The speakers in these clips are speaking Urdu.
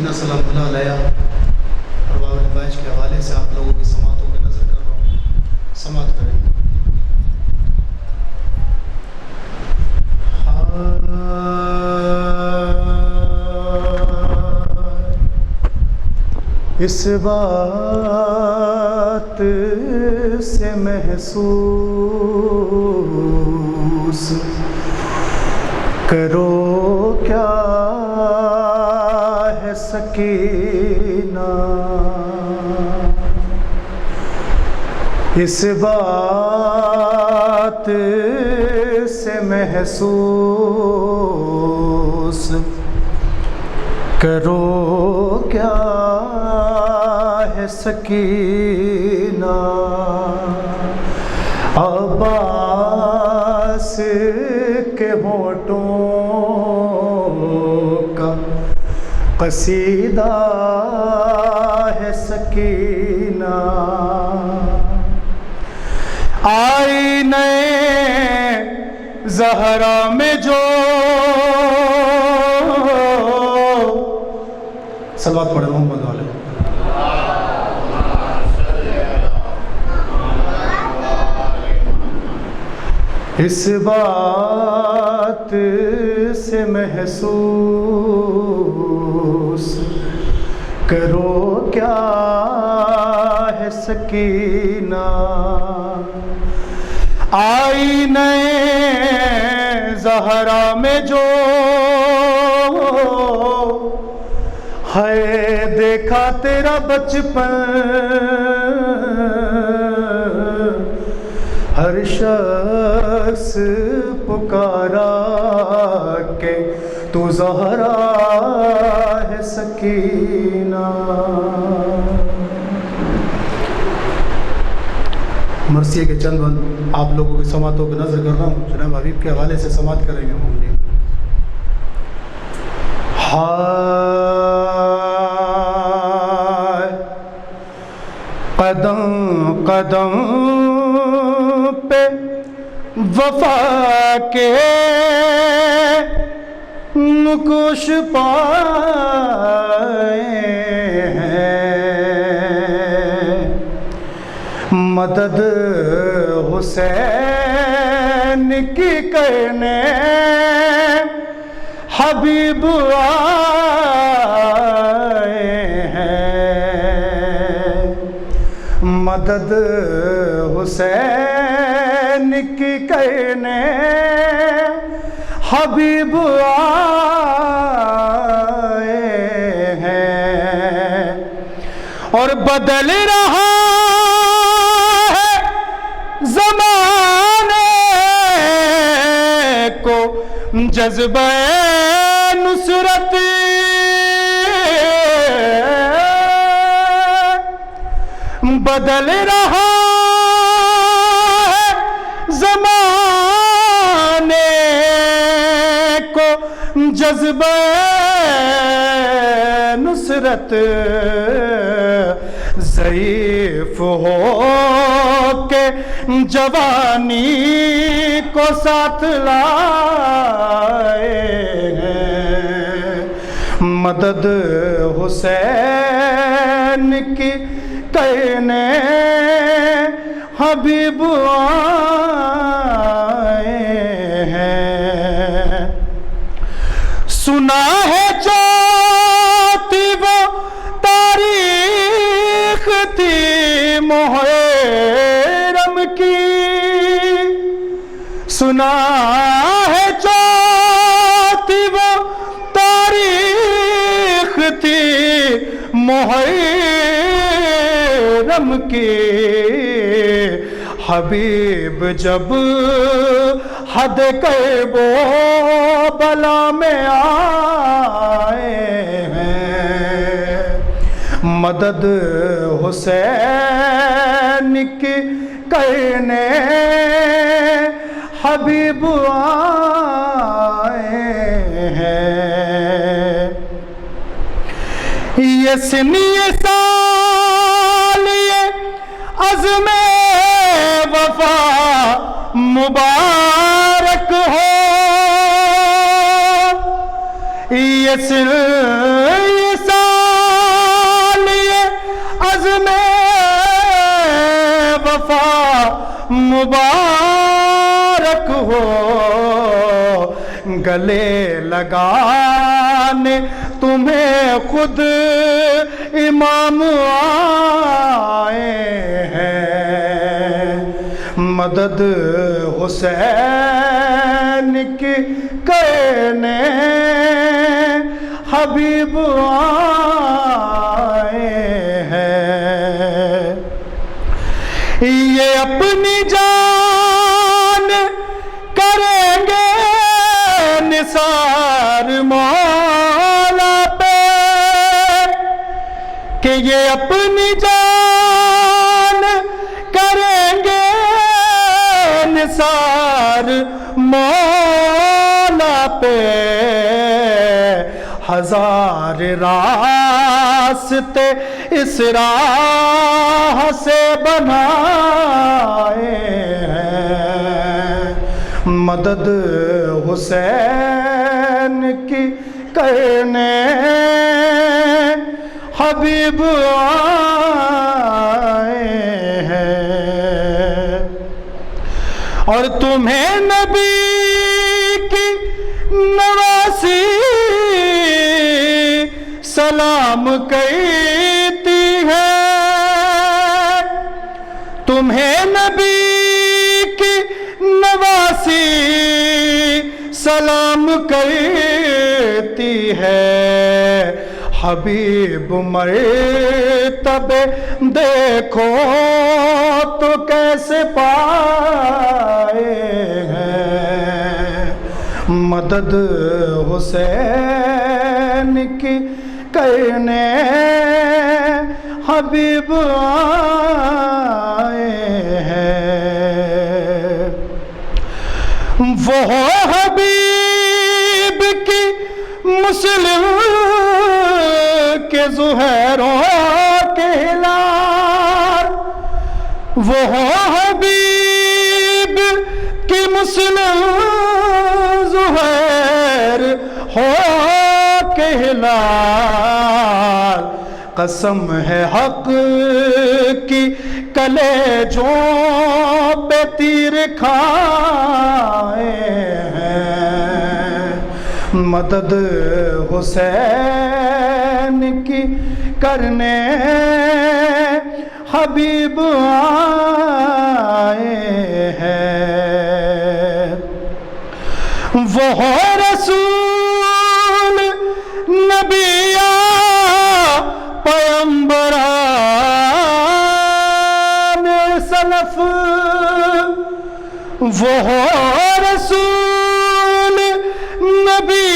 سکینہ سلام اللہ علیہ ارباب الفائش کے حوالے سے آپ لوگوں کی سماعتوں پہ نظر کر رہا ہوں، سماعت کریں۔ اس بات سے محسوس کرو کیا ہے سکینہ، اس بات سے محسوس کرو کیا ہے سکینہ، عباس کے ہونٹوں کا قصیدہ ہے سکینہ، آئینہ زہرا میں جو صلوات پڑھیں محمد والے۔ اس بات سے محسوس کرو کیا ہے سکینہ، آئینہ زہرا میں جو ہے دیکھا تیرا بچپن، ہر شخص پکارا کہ تو زہرا ہے سکینہ۔ مرثیے کے چند بند آپ لوگوں کی سماعتوں پہ نظر کر رہا ہوں، جناب حبیب کے حوالے سے سماعت کریں گے ہم۔ قدم قدم پہ وفا کے نقوش پائے ہیں، مدد حسین کی کرنے حبیب آئے ہیں، مدد حسین کی کرنے حبیب آئے ہیں، اور بدل رہا ہے زمانے کو جذبہ نصرت، بدل رہا ہے زمانے کو جذبہ نصرت، ضعیف ہو کے جوانی کو ساتھ لائے ہیں، مدد حسین کی کرنے حبیب آئے ہیں، سنا ہے چاہتی وہ تاریخ تھی محرم کی، سنا ہے چاہتی وہ تاریخ تھی محرم کی، حبیب جب حد کرب و بلا میں آئے ہیں، مدد حسین کی کرنے حبیب آئے ہیں، یہ سنی سال یہ عزم وفا مبارک ہو، یہ سال وفا مبارک ہو، گلے لگانے تمہیں خود امام آئے ہیں، مدد حسین کی کرنے حبیب آئے ہیں، یہ اپنی جان کریں گے نثار مولا پہ، کہ یہ اپنی جان کریں گے نثار مولا پہ، ہزار راستے اس راہ سے بنائے ہیں، مدد حسین کی کرنے حبیب آئے ہیں، اور تمہیں نبی کی نواسی سلام کہتی ہے، تمہیں نبی کی نواسی سلام کہتی ہے، حبیب مرتبے دیکھو تو کیسے پائے ہیں، مدد حسین کی کرنے حبیب آئے ہیں، وہ حبیب کی مسلم کے زہروں کے ہلال، وہ حبیب کی مسلم زہر ہو کے ہلال، قسم ہے حق کی کلیجوں پہ تیر کھائے ہیں، مدد حسین کی کرنے حبیب آئے ہیں، وہ رسول نبی پیمبران سلف، وہ رسول نبی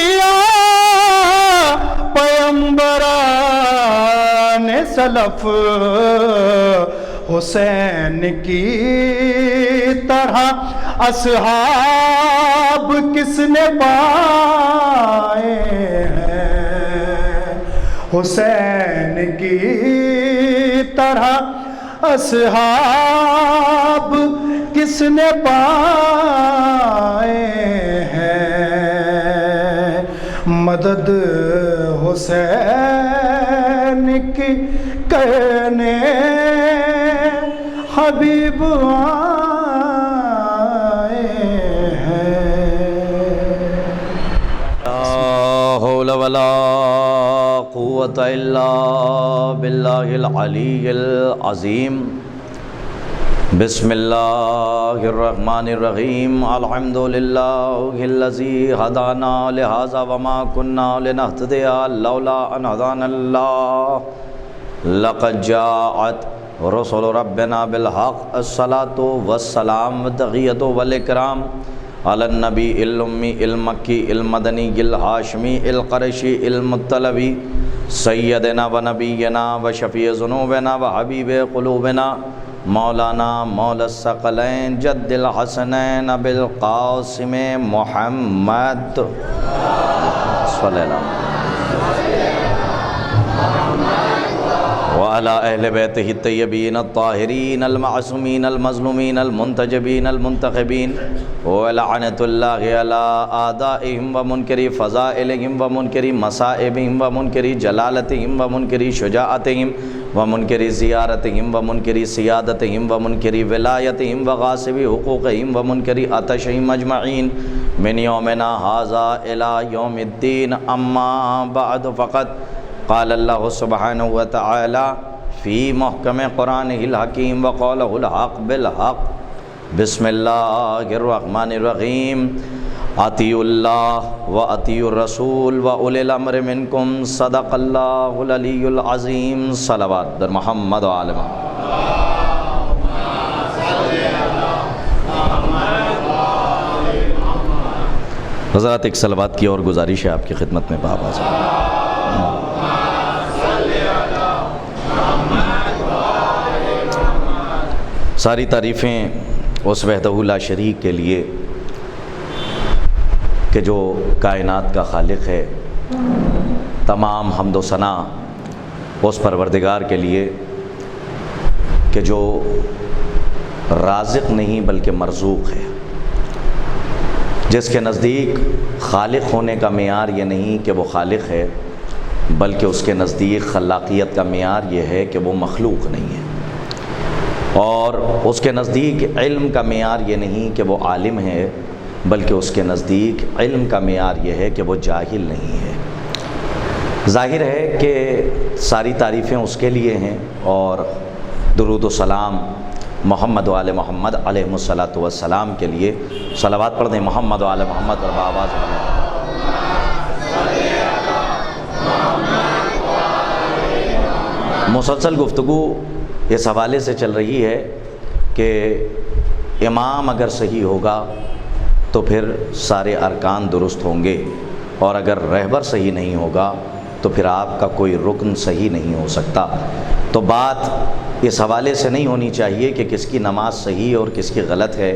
پیمبران سلف، حسین کی طرح اصحاب کس نے پائے ہیں، حسین کی طرح اصحاب کس نے پائے ہیں، مدد حسین کی کرنے حبیب آئے ہیں۔ لا حول ولا قوة الا باللہ العلی العظیم۔ بسم اللہ الرحمن الرحیم۔ الحمد للہ الذی ہدانا لہذا وما كنا لنہتدی لولا ان ہدانا اللہ، لقد جاءت رسول ربنا بالحق، الصلاة والسلام تحیۃ والاکرام علی النبی الامی المکی المدنی الہاشمی القرشی المطلبی سیدنا و نبینا و شفیع ذنوبنا و حبیب قلوبنا مولانا مولا الثقلین جد الحسنین ابی القاسم محمد صلی اللہ علیہ وسلم وعلى أهل بيته الطيبين الطاهرين المعصومين المظلومين المنتجبين المنتخبين ولعنة الله على أعدائهم ومنكر فضائلهم ومنكر مصائبهم ومنكر جلالتهم ومنكر شجاعتهم ومنكر زيارتهم ومنكر سيادتهم ومنكر ولايتهم وغاصب حقوقهم ومنكر عطشهم أجمعين من يومنا هذا إلى يوم الدين. أما بعد فقد قال الله سبحانه وتعالى في محكم قرآنه الحكيم وقوله الحق بالحق. بسم الله الرحمن الرحيم. اطیعوا اللہ و اطیعوا الرسول و اولی الامر منکم. صدق اللہ العلی العظیم. صلوات در محمد و آل محمد. حضرات ایک صلوات کی اور گزارش ہے آپ کی خدمت میں بآواز. ساری تعریفیں اس وحدہ لا شریک کے لیے کہ جو کائنات کا خالق ہے. تمام حمد و ثنا اس پروردگار کے لیے کہ جو رازق نہیں بلکہ مرزوق ہے، جس کے نزدیک خالق ہونے کا معیار یہ نہیں کہ وہ خالق ہے، بلکہ اس کے نزدیک خلاقیت کا معیار یہ ہے کہ وہ مخلوق نہیں ہے. اور اس کے نزدیک علم کا معیار یہ نہیں کہ وہ عالم ہے، بلکہ اس کے نزدیک علم کا معیار یہ ہے کہ وہ جاہل نہیں ہے. ظاہر ہے کہ ساری تعریفیں اس کے لیے ہیں، اور درود و سلام محمد و آل محمد علیہ الصلاۃ والسلام کے لیے. صلوات پڑھ دیں محمد و آل محمد اور بآواز. مسلسل گفتگو اس حوالے سے چل رہی ہے کہ امام اگر صحیح ہوگا تو پھر سارے ارکان درست ہوں گے، اور اگر رہبر صحیح نہیں ہوگا تو پھر آپ کا کوئی رکن صحیح نہیں ہو سکتا. تو بات اس حوالے سے نہیں ہونی چاہیے کہ کس کی نماز صحیح اور کس کی غلط ہے،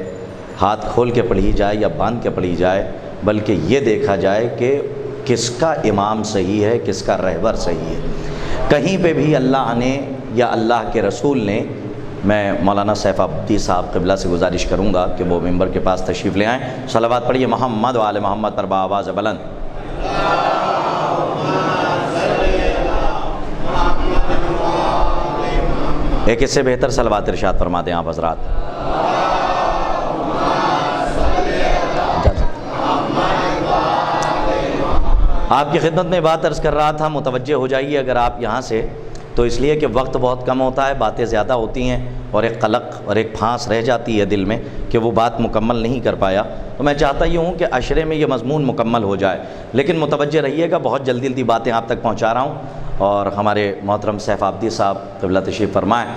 ہاتھ کھول کے پڑھی جائے یا باندھ کے پڑھی جائے، بلکہ یہ دیکھا جائے کہ کس کا امام صحیح ہے، کس کا رہبر صحیح ہے. کہیں پہ بھی اللہ نے یا اللہ کے رسول نے، میں مولانا سیف عبدی صاحب قبلہ سے گزارش کروں گا کہ وہ ممبر کے پاس تشریف لے آئیں. صلوات پڑھیے محمد و آل محمد پر بآواز بلند. ایک اس سے بہتر صلوات ارشاد فرما دیں آپ حضرات. آپ کی خدمت میں بات عرض کر رہا تھا، متوجہ ہو جائیے اگر آپ یہاں سے، تو اس لیے کہ وقت بہت کم ہوتا ہے، باتیں زیادہ ہوتی ہیں، اور ایک قلق اور ایک پھانس رہ جاتی ہے دل میں کہ وہ بات مکمل نہیں کر پایا. تو میں چاہتا یہ ہوں کہ عشرے میں یہ مضمون مکمل ہو جائے، لیکن متوجہ رہیے گا، بہت جلدی جلدی باتیں آپ تک پہنچا رہا ہوں. اور ہمارے محترم سیف عبدی صاحب قبلہ تشریف فرمائیں،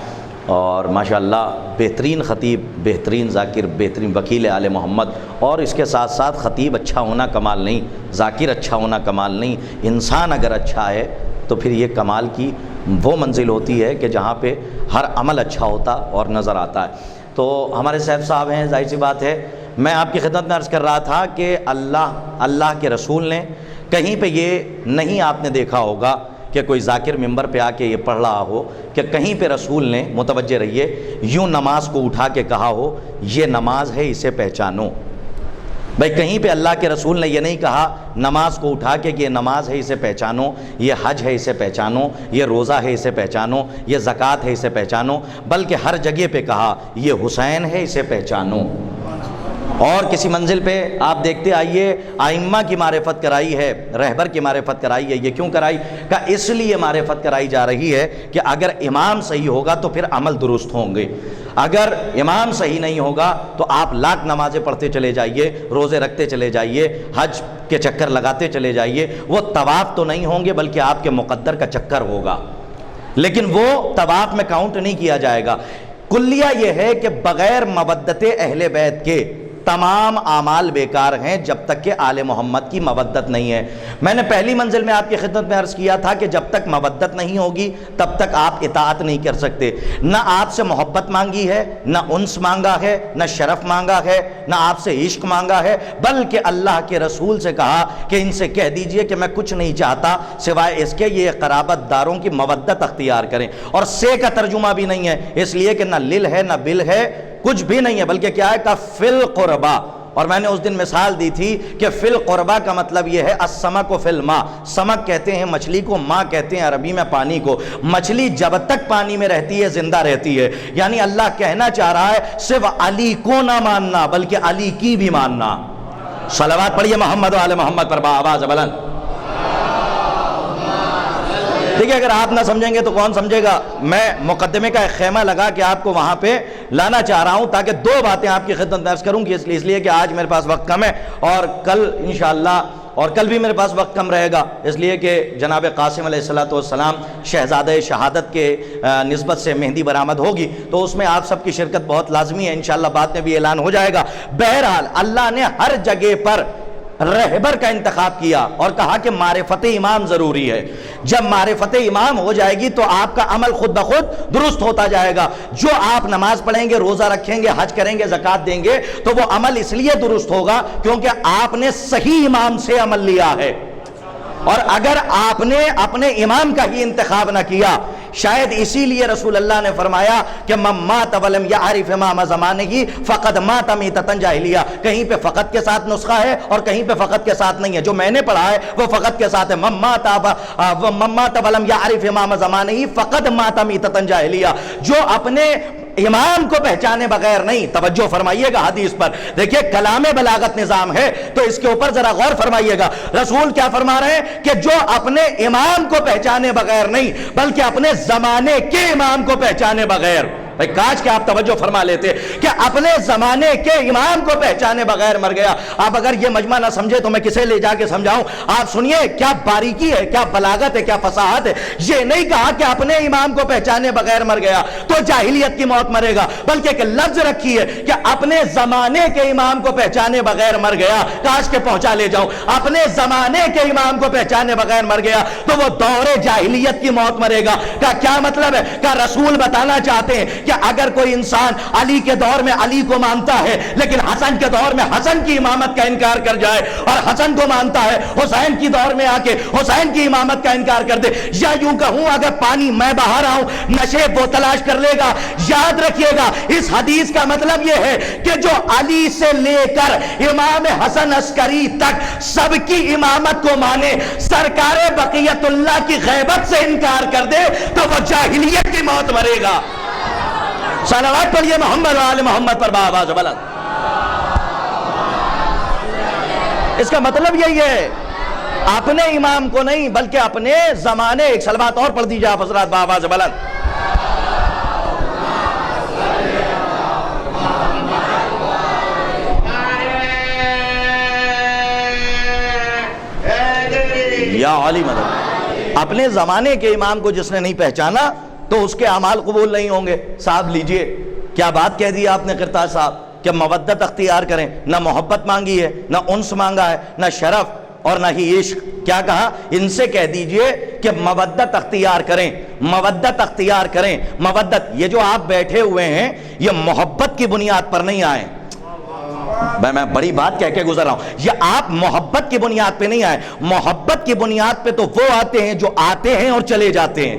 اور ماشاءاللہ بہترین خطیب، بہترین ذاکر، بہترین وکیل آل محمد. اور اس کے ساتھ ساتھ خطیب اچھا ہونا کمال نہیں، ذاکر اچھا ہونا کمال نہیں، انسان اگر اچھا ہے تو پھر یہ کمال کی وہ منزل ہوتی ہے کہ جہاں پہ ہر عمل اچھا ہوتا اور نظر آتا ہے. تو ہمارے صاحب صاحب ہیں، ظاہر سی بات ہے. میں آپ کی خدمت میں عرض کر رہا تھا کہ اللہ کے رسول نے کہیں پہ یہ نہیں آپ نے دیکھا ہوگا کہ کوئی ذاکر ممبر پہ آ کے یہ پڑھ رہا ہو کہ کہیں پہ رسول نے، متوجہ رہیے، یوں نماز کو اٹھا کے کہا ہو یہ نماز ہے اسے پہچانو. بھائی کہیں پہ اللہ کے رسول نے یہ نہیں کہا نماز کو اٹھا کے کہ یہ نماز ہے اسے پہچانو، یہ حج ہے اسے پہچانو، یہ روزہ ہے اسے پہچانو، یہ زکوٰۃ ہے اسے پہچانو، بلکہ ہر جگہ پہ کہا یہ حسین ہے اسے پہچانو. اور کسی منزل پہ آپ دیکھتے آئیے ائمہ کی معرفت کرائی ہے، رہبر کی معرفت کرائی ہے. یہ کیوں کرائی؟ کہ اس لیے معرفت کرائی جا رہی ہے کہ اگر امام صحیح ہوگا تو پھر عمل درست ہوں گے. اگر امام صحیح نہیں ہوگا تو آپ لاکھ نمازیں پڑھتے چلے جائیے، روزے رکھتے چلے جائیے، حج کے چکر لگاتے چلے جائیے، وہ طواف تو نہیں ہوں گے بلکہ آپ کے مقدر کا چکر ہوگا، لیکن وہ طواف میں کاؤنٹ نہیں کیا جائے گا. کلیہ یہ ہے کہ بغیر مودت اہل بیت کے تمام اعمال بیکار ہیں جب تک کہ آل محمد کی مودت نہیں ہے۔ میں نے پہلی منزل میں آپ کی خدمت میں عرض کیا تھا کہ جب تک مودت نہیں ہوگی تب تک آپ اطاعت نہیں کر سکتے۔ نہ آپ سے محبت مانگی ہے، نہ انس مانگا ہے، نہ شرف مانگا ہے، نہ آپ سے عشق مانگا ہے، بلکہ اللہ کے رسول سے کہا کہ ان سے کہہ دیجئے کہ میں کچھ نہیں چاہتا سوائے اس کے یہ قرابت داروں کی مودت اختیار کریں۔ اور سے کا ترجمہ بھی نہیں ہے، اس لیے کہ نہ لل ہے نہ بل ہے، کچھ بھی نہیں ہے، بلکہ کیا ہے کہ فی القربہ۔ اور میں نے اس دن مثال دی تھی کہ فی القربہ کا مطلب یہ ہے السمک فی الماء، سمک کہتے ہیں مچھلی کو، ماء کہتے ہیں عربی میں پانی کو۔ مچھلی جب تک پانی میں رہتی ہے زندہ رہتی ہے، یعنی اللہ کہنا چاہ رہا ہے صرف علی کو نہ ماننا بلکہ علی کی بھی ماننا۔ صلوات پڑھیے محمد و آل محمد پر بآواز بلند۔ دیکھیں اگر آپ نہ سمجھیں گے تو کون سمجھے گا؟ میں مقدمے کا ایک خیمہ لگا کہ آپ کو وہاں پہ لانا چاہ رہا ہوں تاکہ دو باتیں آپ کی خدمت میں عرض کروں کہ اس لیے کہ آج میرے پاس وقت کم ہے اور کل انشاءاللہ اور کل بھی میرے پاس وقت کم رہے گا، اس لیے کہ جناب قاسم علیہ السلام شہزادہ شہادت کے نسبت سے مہندی برآمد ہوگی تو اس میں آپ سب کی شرکت بہت لازمی ہے، انشاءاللہ بعد میں بھی اعلان ہو جائے گا۔ بہرحال اللہ نے ہر جگہ پر رہبر کا انتخاب کیا اور کہا کہ معرفت امام ضروری ہے۔ جب معرفت امام ہو جائے گی تو آپ کا عمل خود بخود درست ہوتا جائے گا۔ جو آپ نماز پڑھیں گے، روزہ رکھیں گے، حج کریں گے، زکوٰۃ دیں گے تو وہ عمل اس لیے درست ہوگا کیونکہ آپ نے صحیح امام سے عمل لیا ہے۔ اور اگر آپ نے اپنے امام کا ہی انتخاب نہ کیا، شاید اسی لیے رسول اللہ نے فرمایا کہ من مات ولم یعرف امام زمانہ فقد مات میتۃ جاہلیہ۔ کہیں پہ فقط کے ساتھ نسخہ ہے اور کہیں پہ فقط کے ساتھ نہیں ہے، جو میں نے پڑھا ہے وہ فقط کے ساتھ ہے۔ من مات ولم یعرف امام زمانہ فقد مات میتۃ جاہلیہ۔ جو اپنے امام کو پہچانے بغیر نہیں، توجہ فرمائیے گا حدیث پر، دیکھیے کلام بلاغت نظام ہے تو اس کے اوپر ذرا غور فرمائیے گا۔ رسول کیا فرما رہے ہیں کہ جو اپنے امام کو پہچانے بغیر نہیں بلکہ اپنے زمانے کے امام کو پہچانے بغیر، کاش کہ آپ توجہ فرما لیتے کہ اپنے زمانے کے امام کو پہچانے بغیر مر گیا۔ آپ اگر یہ مجمع نہ سمجھے تو میں کسے لے جا کے سمجھاؤں؟ آپ سنیے کیا باریکی ہے، کیا بلاغت ہے، کیا فصاحت ہے۔ یہ نہیں کہا کہ اپنے امام کو پہچانے بغیر مر گیا تو جاہلیت کی موت مرے گا، بلکہ ایک لفظ رکھی ہے کہ اپنے زمانے کے امام کو پہچانے بغیر مر گیا۔ کاش کہ پہنچا لے جاؤں، اپنے زمانے کے امام کو پہچانے بغیر مر گیا تو وہ دور جاہلیت کی موت مرے گا۔ کا کیا مطلب ہے؟ کہ رسول بتانا چاہتے ہیں کہ اگر کوئی انسان علی کے دور میں علی کو مانتا ہے لیکن حسن کے دور میں حسن کی امامت کا انکار کر جائے اور حسن کو مانتا ہے حسین کی دور میں آ کے حسین کی امامت کا انکار کر دے، یا یوں کہوں اگر پانی میں بہا رہا ہوں نشیب وہ تلاش کر لے گا۔ یاد رکھیے گا اس حدیث کا مطلب یہ ہے کہ جو علی سے لے کر امام حسن عسکری تک سب کی امامت کو مانے، سرکار بقیت اللہ کی غیبت سے انکار کر دے تو وہ جاہلیت کی موت مرے گا۔ صلوات پڑھیے محمد و آل محمد پر بآواز بلند۔ اس کا مطلب یہی ہے اپنے امام کو نہیں بلکہ اپنے زمانے۔ ایک صلوات اور پڑھ دیجیے آپ حضرات بآواز بلند۔ یا علی مدد۔ اپنے زمانے کے امام کو جس نے نہیں پہچانا تو اس کے اعمال قبول نہیں ہوں گے۔ صاحب لیجئے کیا بات کہہ دی آپ نے کرتاج صاحب کہ مودت اختیار کریں، نہ محبت مانگی ہے، نہ انس مانگا ہے، نہ شرف اور نہ ہی عشق۔ کیا کہا؟ ان سے کہہ دیجئے کہ مودت اختیار کریں، مودت اختیار کریں۔ مودت، یہ جو آپ بیٹھے ہوئے ہیں یہ محبت کی بنیاد پر نہیں آئے۔ میں بڑی بات کہہ کے گزر رہا ہوں، یہ آپ محبت کی بنیاد پہ نہیں آئے۔ محبت کی بنیاد پہ تو وہ آتے ہیں جو آتے ہیں اور چلے جاتے ہیں۔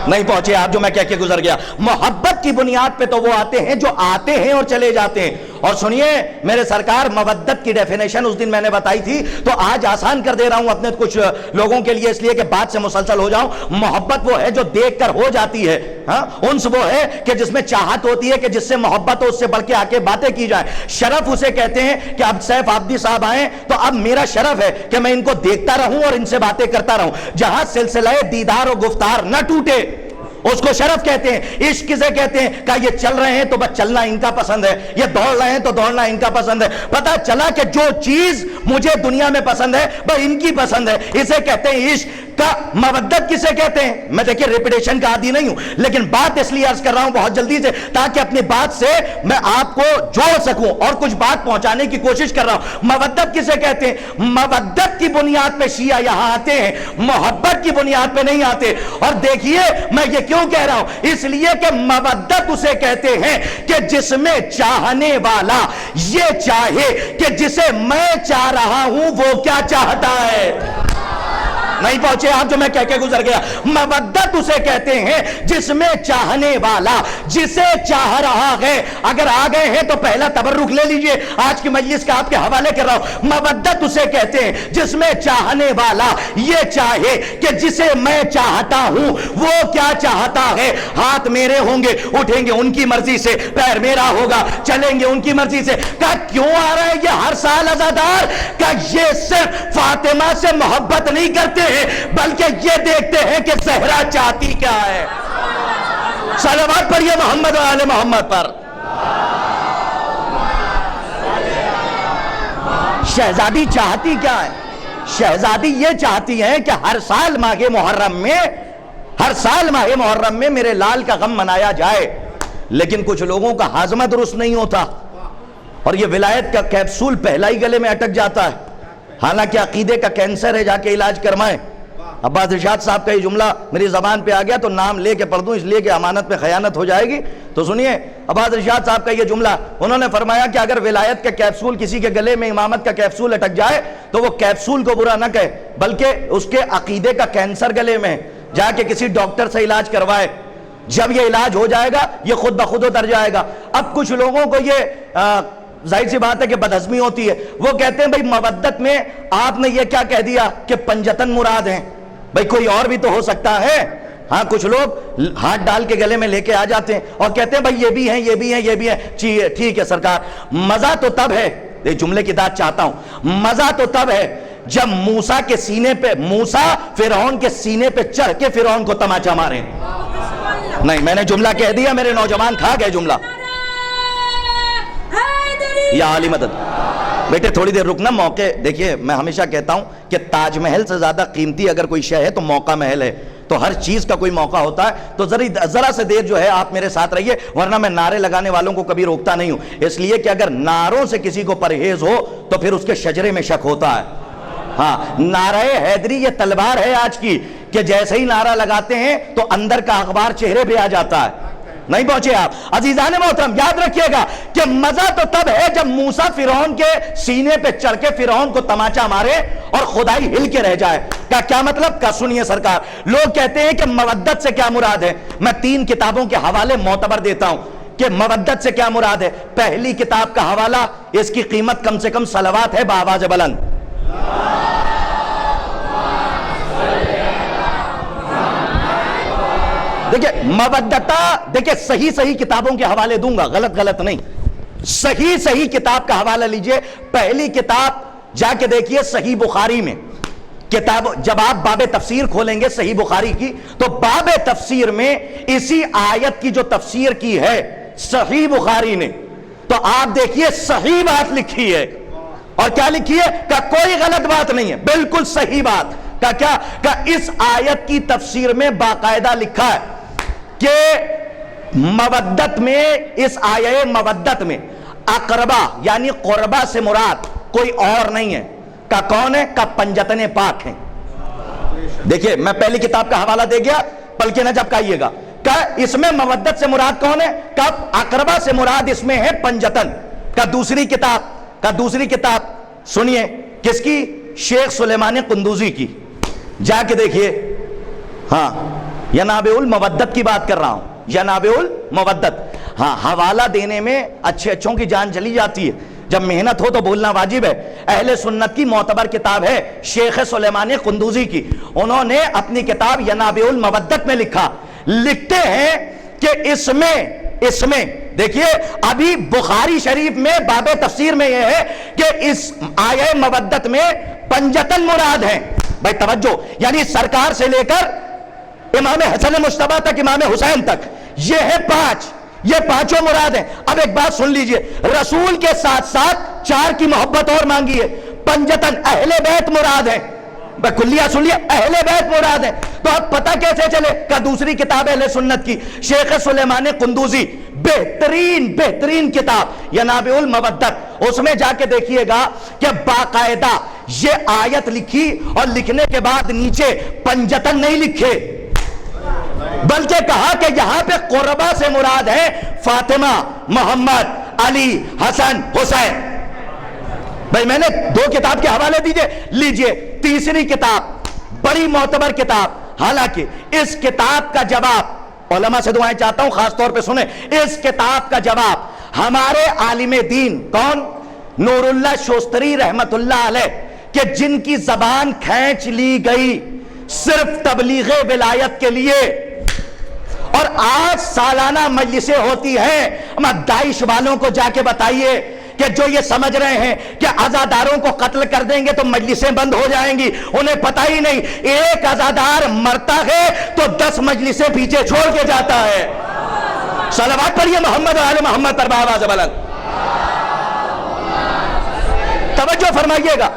نہیں پہنچے آپ جو میں کہہ کے گزر گیا۔ محبت کی بنیاد پہ تو وہ آتے ہیں جو آتے ہیں اور چلے جاتے ہیں۔ اور سنیے میرے سرکار، مودت کی ڈیفینیشن اس دن میں نے بتائی تھی تو آج آسان کر دے رہا ہوں اپنے کچھ لوگوں کے لیے، اس لیے کہ بات سے مسلسل ہو جاؤں۔ محبت وہ ہے جو دیکھ کر ہو جاتی ہے، ہاں۔ انس وہ ہے کہ جس میں چاہت ہوتی ہے کہ جس سے محبت ہو اس سے بڑھ کے آ کے باتیں کی جائیں۔ شرف اسے کہتے ہیں کہ اب سیف آبدی صاحب آئیں تو اب میرا شرف ہے کہ میں ان کو دیکھتا رہوں اور ان سے باتیں کرتا رہوں، جہاں سلسلہ دیدار و گفتار نہ ٹوٹے اس کو شرف کہتے ہیں۔ عشق کسے کہتے ہیں؟ کہ یہ چل رہے ہیں تو بس چلنا ان کا پسند ہے، یہ دوڑ رہے ہیں تو دوڑنا ان کا پسند ہے۔ پتہ چلا کہ جو چیز مجھے دنیا میں پسند ہے وہ ان کی پسند ہے، اسے کہتے ہیں عشق۔ کہ مودت کسے کہتے ہیں؟ میں دیکھیں ریپیٹیشن کا عادی نہیں ہوں، لیکن بات اس لیے عرض کر رہا ہوں بہت جلدی سے تاکہ اپنی بات سے میں آپ کو جوڑ سکوں اور کچھ بات پہنچانے کی کوشش کر رہا ہوں۔ مودت کسے کہتے ہیں؟ مودت کی بنیاد پہ شیعہ یہاں آتے ہیں، محبت کی بنیاد پہ نہیں آتے۔ اور دیکھیے میں یہ کیوں کہہ رہا ہوں، اس لیے کہ مودت اسے کہتے ہیں کہ جس میں چاہنے والا یہ چاہے کہ جسے میں چاہ رہا ہوں وہ کیا چاہتا ہے۔ نہیں پہنچے آپ جو میں کہہ کے گزر گیا۔ مودت اسے کہتے ہیں جس میں چاہنے والا جسے چاہ رہا ہے۔ اگر آ گئے ہیں تو پہلا تبرک لے لیجئے، آج کی مجلس کا آپ کے حوالے کر رہا ہوں۔ مودت اسے کہتے ہیں جس میں چاہنے والا یہ چاہے کہ جسے میں چاہتا ہوں وہ کیا چاہتا ہے۔ ہاتھ میرے ہوں گے، اٹھیں گے ان کی مرضی سے، پیر میرا ہوگا، چلیں گے ان کی مرضی سے۔ کہا کیوں آ رہا ہے یہ ہر سال عزادار؟ کہا یہ صرف فاطمہ سے محبت نہیں کرتے بلکہ یہ دیکھتے ہیں کہ زہرا چاہتی کیا ہے۔ صلوات پڑھیے محمد و آل محمد پر۔ شہزادی چاہتی کیا ہے؟ شہزادی یہ چاہتی ہے کہ ہر سال ماہ محرم میں میرے لال کا غم منایا جائے، لیکن کچھ لوگوں کا ہاضمہ درست نہیں ہوتا اور یہ ولایت کا کیپسول پہلا ہی گلے میں اٹک جاتا ہے، حالانکہ عقیدے کا کینسر ہے، جا کے علاج کروائیں۔ عباس ارشاد صاحب کا یہ جملہ میری زبان پہ آ گیا تو نام لے کے پڑھ دوں اس لیے کہ امانت میں خیانت ہو جائے گی۔ تو سنیے عباس ارشاد صاحب کا یہ جملہ، انہوں نے فرمایا کہ اگر ولایت کا کیپسول کسی کے گلے میں امامت کا کیپسول اٹک جائے تو وہ کیپسول کو برا نہ کہے بلکہ اس کے عقیدے کا کینسر گلے میں، جا کے کسی ڈاکٹر سے علاج کروائے۔ جب یہ علاج ہو جائے گا یہ خود بخود اتر جائے گا۔ اب کچھ لوگوں کو یہ ظاہر سی بات ہے کہ بدہضمی ہوتی ہے، وہ کہتے ہیں بھئی مودت میں آپ نے یہ کیا کہہ دیا کہ پنجتن مراد ہیں، بھئی کوئی اور بھی تو ہو سکتا ہے۔ ہاں کچھ لوگ ہاتھ ڈال کے گلے میں لے کے آ جاتے ہیں اور کہتے ہیں بھئی یہ بھی ہیں یہ بھی ہیں یہ بھی ہیں۔ ٹھیک ہے سرکار، مزہ تو تب ہے، یہ جملے کی داد چاہتا ہوں، مزہ تو تب ہے جب موسیٰ کے سینے پہ فرعون کے سینے پہ چڑھ کے فرعون کو تماچا مارے۔ نہیں میں نے جملہ کہہ دیا، میرے نوجوان کھا گئے جملہ۔ یا علی مدد بیٹے تھوڑی دیر رکنا، موقع دیکھیے میں ہمیشہ کہتا ہوں کہ تاج محل سے زیادہ قیمتی اگر کوئی شے ہے تو موقع محل ہے، تو ہر چیز کا کوئی موقع ہوتا ہے، تو ذرا سے دیر جو ہے آپ میرے ساتھ رہیے، ورنہ میں نعرے لگانے والوں کو کبھی روکتا نہیں ہوں، اس لیے کہ اگر نعروں سے کسی کو پرہیز ہو تو پھر اس کے شجرے میں شک ہوتا ہے۔ ہاں نعرہ حیدری یہ تلوار ہے آج کی کہ جیسے ہی نعرہ لگاتے ہیں تو اندر کا اخبار چہرے پہ آ جاتا ہے۔ نہیں پہنچے آپ عزیزان محترم، یاد رکھیے گا کہ مزہ تو تب ہے جب موسیٰ فرعون کے سینے پہ چڑھ کے فرعون کو تماچا مارے اور خدائی ہل کے رہ جائے۔ کیا مطلب کا سنیے سرکار، لوگ کہتے ہیں کہ مودت سے کیا مراد ہے، میں 3 کتابوں کے حوالے معتبر دیتا ہوں کہ مودت سے کیا مراد ہے۔ پہلی کتاب کا حوالہ، اس کی قیمت کم سے کم صلوات ہے بآواز بلند۔ دیکھیں مودتا، دیکھیں صحیح کتابوں کے حوالے دوں گا، غلط نہیں، صحیح کتاب کا حوالہ لیجئے۔ پہلی کتاب جا کے دیکھیے صحیح بخاری میں، کتاب جب آپ باب تفسیر کھولیں گے صحیح بخاری کی تو باب تفسیر میں اسی آیت کی جو تفسیر کی ہے صحیح بخاری نے، تو آپ دیکھیے صحیح بات لکھی ہے، اور کیا لکھی ہے کہ کوئی غلط بات نہیں ہے، بالکل صحیح بات۔ کیا کہ اس آیت کی تفسیر میں باقاعدہ لکھا ہے کہ مودت میں، اس آیہ مودت میں اقربا یعنی قربا سے مراد کوئی اور نہیں ہے۔ کا کون ہے؟ کا پنجتن پاک ہیں۔ دیکھیے میں پہلی کتاب کا حوالہ دے گیا، بلکہ نہ جب کہیے گا کہ اس میں مودت سے مراد کون ہے، کا اقربا سے مراد اس میں ہے پنجتن۔ کا دوسری کتاب سنیے کس کی؟ شیخ سلیمان قندوزی کی، جا کے دیکھیے۔ ہاں ینابع المودت کی بات کر رہا ہوں، ینابع المودت۔ ہاں حوالہ دینے میں اچھوں کی جان چلی جاتی ہے، جب محنت ہو تو بولنا واجب ہے۔ اہل سنت کی معتبر کتاب ہے شیخ سلیمان قندوزی کی، انہوں نے اپنی کتاب ینابع المودت میں لکھتے ہیں کہ اس میں دیکھیے ابھی بخاری شریف میں باب تفسیر میں یہ ہے کہ اس آیہ مودت میں پنجتن مراد ہیں۔ بھائی توجہ، یعنی سرکار سے لے کر امام حسن مجتبیٰ تک، امام حسین تک، یہ ہے 5، یہ 5 مراد ہیں۔ اب ایک بات سن لیجئے، رسول کے ساتھ 4 کی محبت اور مانگی ہے، پنجتن اہل بیت مراد ہیں۔ کلیہ سن لیا اہل بیت مراد ہے، تو اب پتہ کیسے چلے؟ کہ دوسری کتاب اہل سنت کی شیخ سلیمان قندوزی، بہترین کتاب ینابع المودت، اس میں جا کے دیکھیے گا کہ باقاعدہ یہ آیت لکھی اور لکھنے کے بعد نیچے پنجتن نہیں لکھے، بلکہ کہا کہ یہاں پہ قربا سے مراد ہے فاطمہ، محمد، علی، حسن، حسین۔ بھائی میں نے 2 کتاب کے حوالے دیجئے، لیجئے تیسری کتاب بڑی معتبر کتاب، حالانکہ اس کتاب کا جواب علماء سے دعائیں چاہتا ہوں خاص طور پہ سنیں، اس کتاب کا جواب ہمارے عالم دین کون؟ نور اللہ شوستری رحمت اللہ علیہ، کہ جن کی زبان کھینچ لی گئی صرف تبلیغ ولایت کے لیے، اور آج سالانہ مجلسیں ہوتی ہیں، داعش والوں کو جا کے بتائیے کہ جو یہ سمجھ رہے ہیں کہ عزاداروں کو قتل کر دیں گے تو مجلسیں بند ہو جائیں گی، انہیں پتہ ہی نہیں ایک عزادار مرتا ہے تو 10 مجلسیں پیچھے چھوڑ کے جاتا ہے۔ صلوات پڑھیے محمد و آل محمد پر بآواز بلند، توجہ فرمائیے گا۔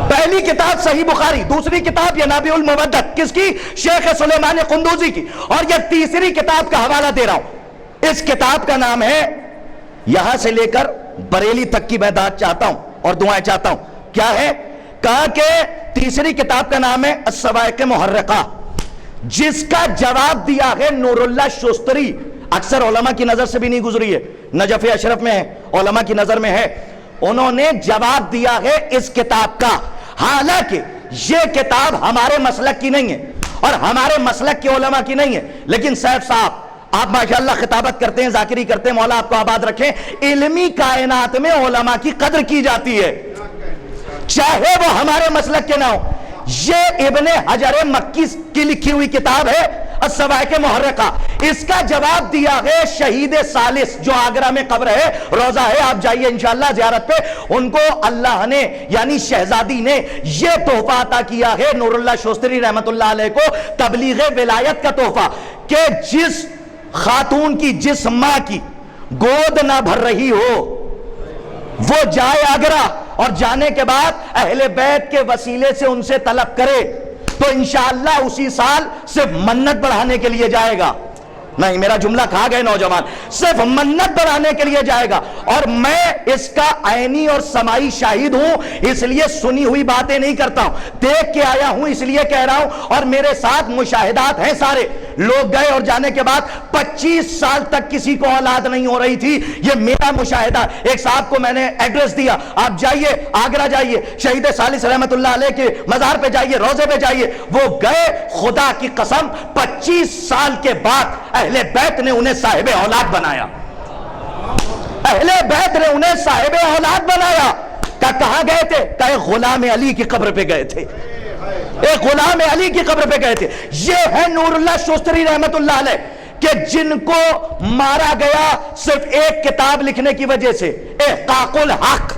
پہلی کتاب صحیح بخاری، دوسری کتاب ینابع المودت، کس کی؟ شیخ سلیمان قندوزی کی، اور یہ تیسری کتاب کا حوالہ دے رہا ہوں۔ اس کتاب کا نام ہے، یہاں سے لے کر بریلی تک کی میں داد چاہتا ہوں اور دعائیں چاہتا ہوں، کیا ہے؟ کہا کہ تیسری کتاب کا نام ہے الصواعق محرقہ، جس کا جواب دیا ہے نور اللہ شوستری، اکثر علماء کی نظر سے بھی نہیں گزری ہے، نجف اشرف میں ہے، علماء کی نظر میں ہے، انہوں نے جواب دیا ہے اس کتاب کا، حالانکہ یہ کتاب ہمارے مسلک کی نہیں ہے اور ہمارے مسلک کے علماء کی نہیں ہے، لیکن سیف صاحب آپ ماشاءاللہ خطابت کرتے ہیں، ذاکری کرتے ہیں، مولا آپ کو آباد رکھیں، علمی کائنات میں علماء کی قدر کی جاتی ہے چاہے وہ ہمارے مسلک کے نہ ہو۔ یہ ابن حجر مکی کی لکھی ہوئی کتاب ہے الصواعق محرقہ، اس کا جواب دیا ہے شہید ثالث جو آگرہ میں قبر ہے، روزہ ہے، آپ جائیے انشاءاللہ زیارت پہ، ان کو اللہ نے یعنی شہزادی نے یہ تحفہ عطا کیا ہے نور اللہ شوستری رحمت اللہ علیہ کو، تبلیغ ولایت کا تحفہ، کہ جس خاتون کی، جس ماں کی گود نہ بھر رہی ہو وہ جائے آگرہ اور جانے کے بعد اہل بیت کے وسیلے سے ان سے طلب کرے تو انشاءاللہ اسی سال صرف منت بڑھانے کے لیے جائے گا۔ نہیں میرا جملہ کھا گئے نوجوان، صرف منت بڑھانے کے لیے جائے گا، اور میں اس کا عینی اور سماعی شاہد ہوں، اس لیے سنی ہوئی باتیں نہیں کرتا ہوں، دیکھ کے آیا ہوں اس لیے کہہ رہا ہوں، اور میرے ساتھ مشاہدات ہیں سارے لوگ گئے اور جانے کے بعد 25 سال تک کسی کو اولاد نہیں ہو رہی تھی، یہ میرا مشاہدہ۔ ایک صاحب کو میں نے ایڈریس دیا، آپ جائیے آگرہ جائیے، شہید ثالث رحمت اللہ علیہ کے مزار پہ جائیے، روزے پہ جائیے، وہ گئے، خدا کی قسم 25 سال کے بعد اہل بیت نے انہیں صاحب اولاد بنایا، اہل بیت نے انہیں صاحب اولاد بنایا۔ کہاں گئے تھے؟ کہ غلام علی کی قبر پہ گئے تھے، ایک غلام علی کی قبر پہ گئے تھے۔ یہ ہے نور اللہ شوستری رحمت اللہ علیہ کہ جن کو مارا گیا صرف ایک کتاب لکھنے کی وجہ سے، احقاق الحق۔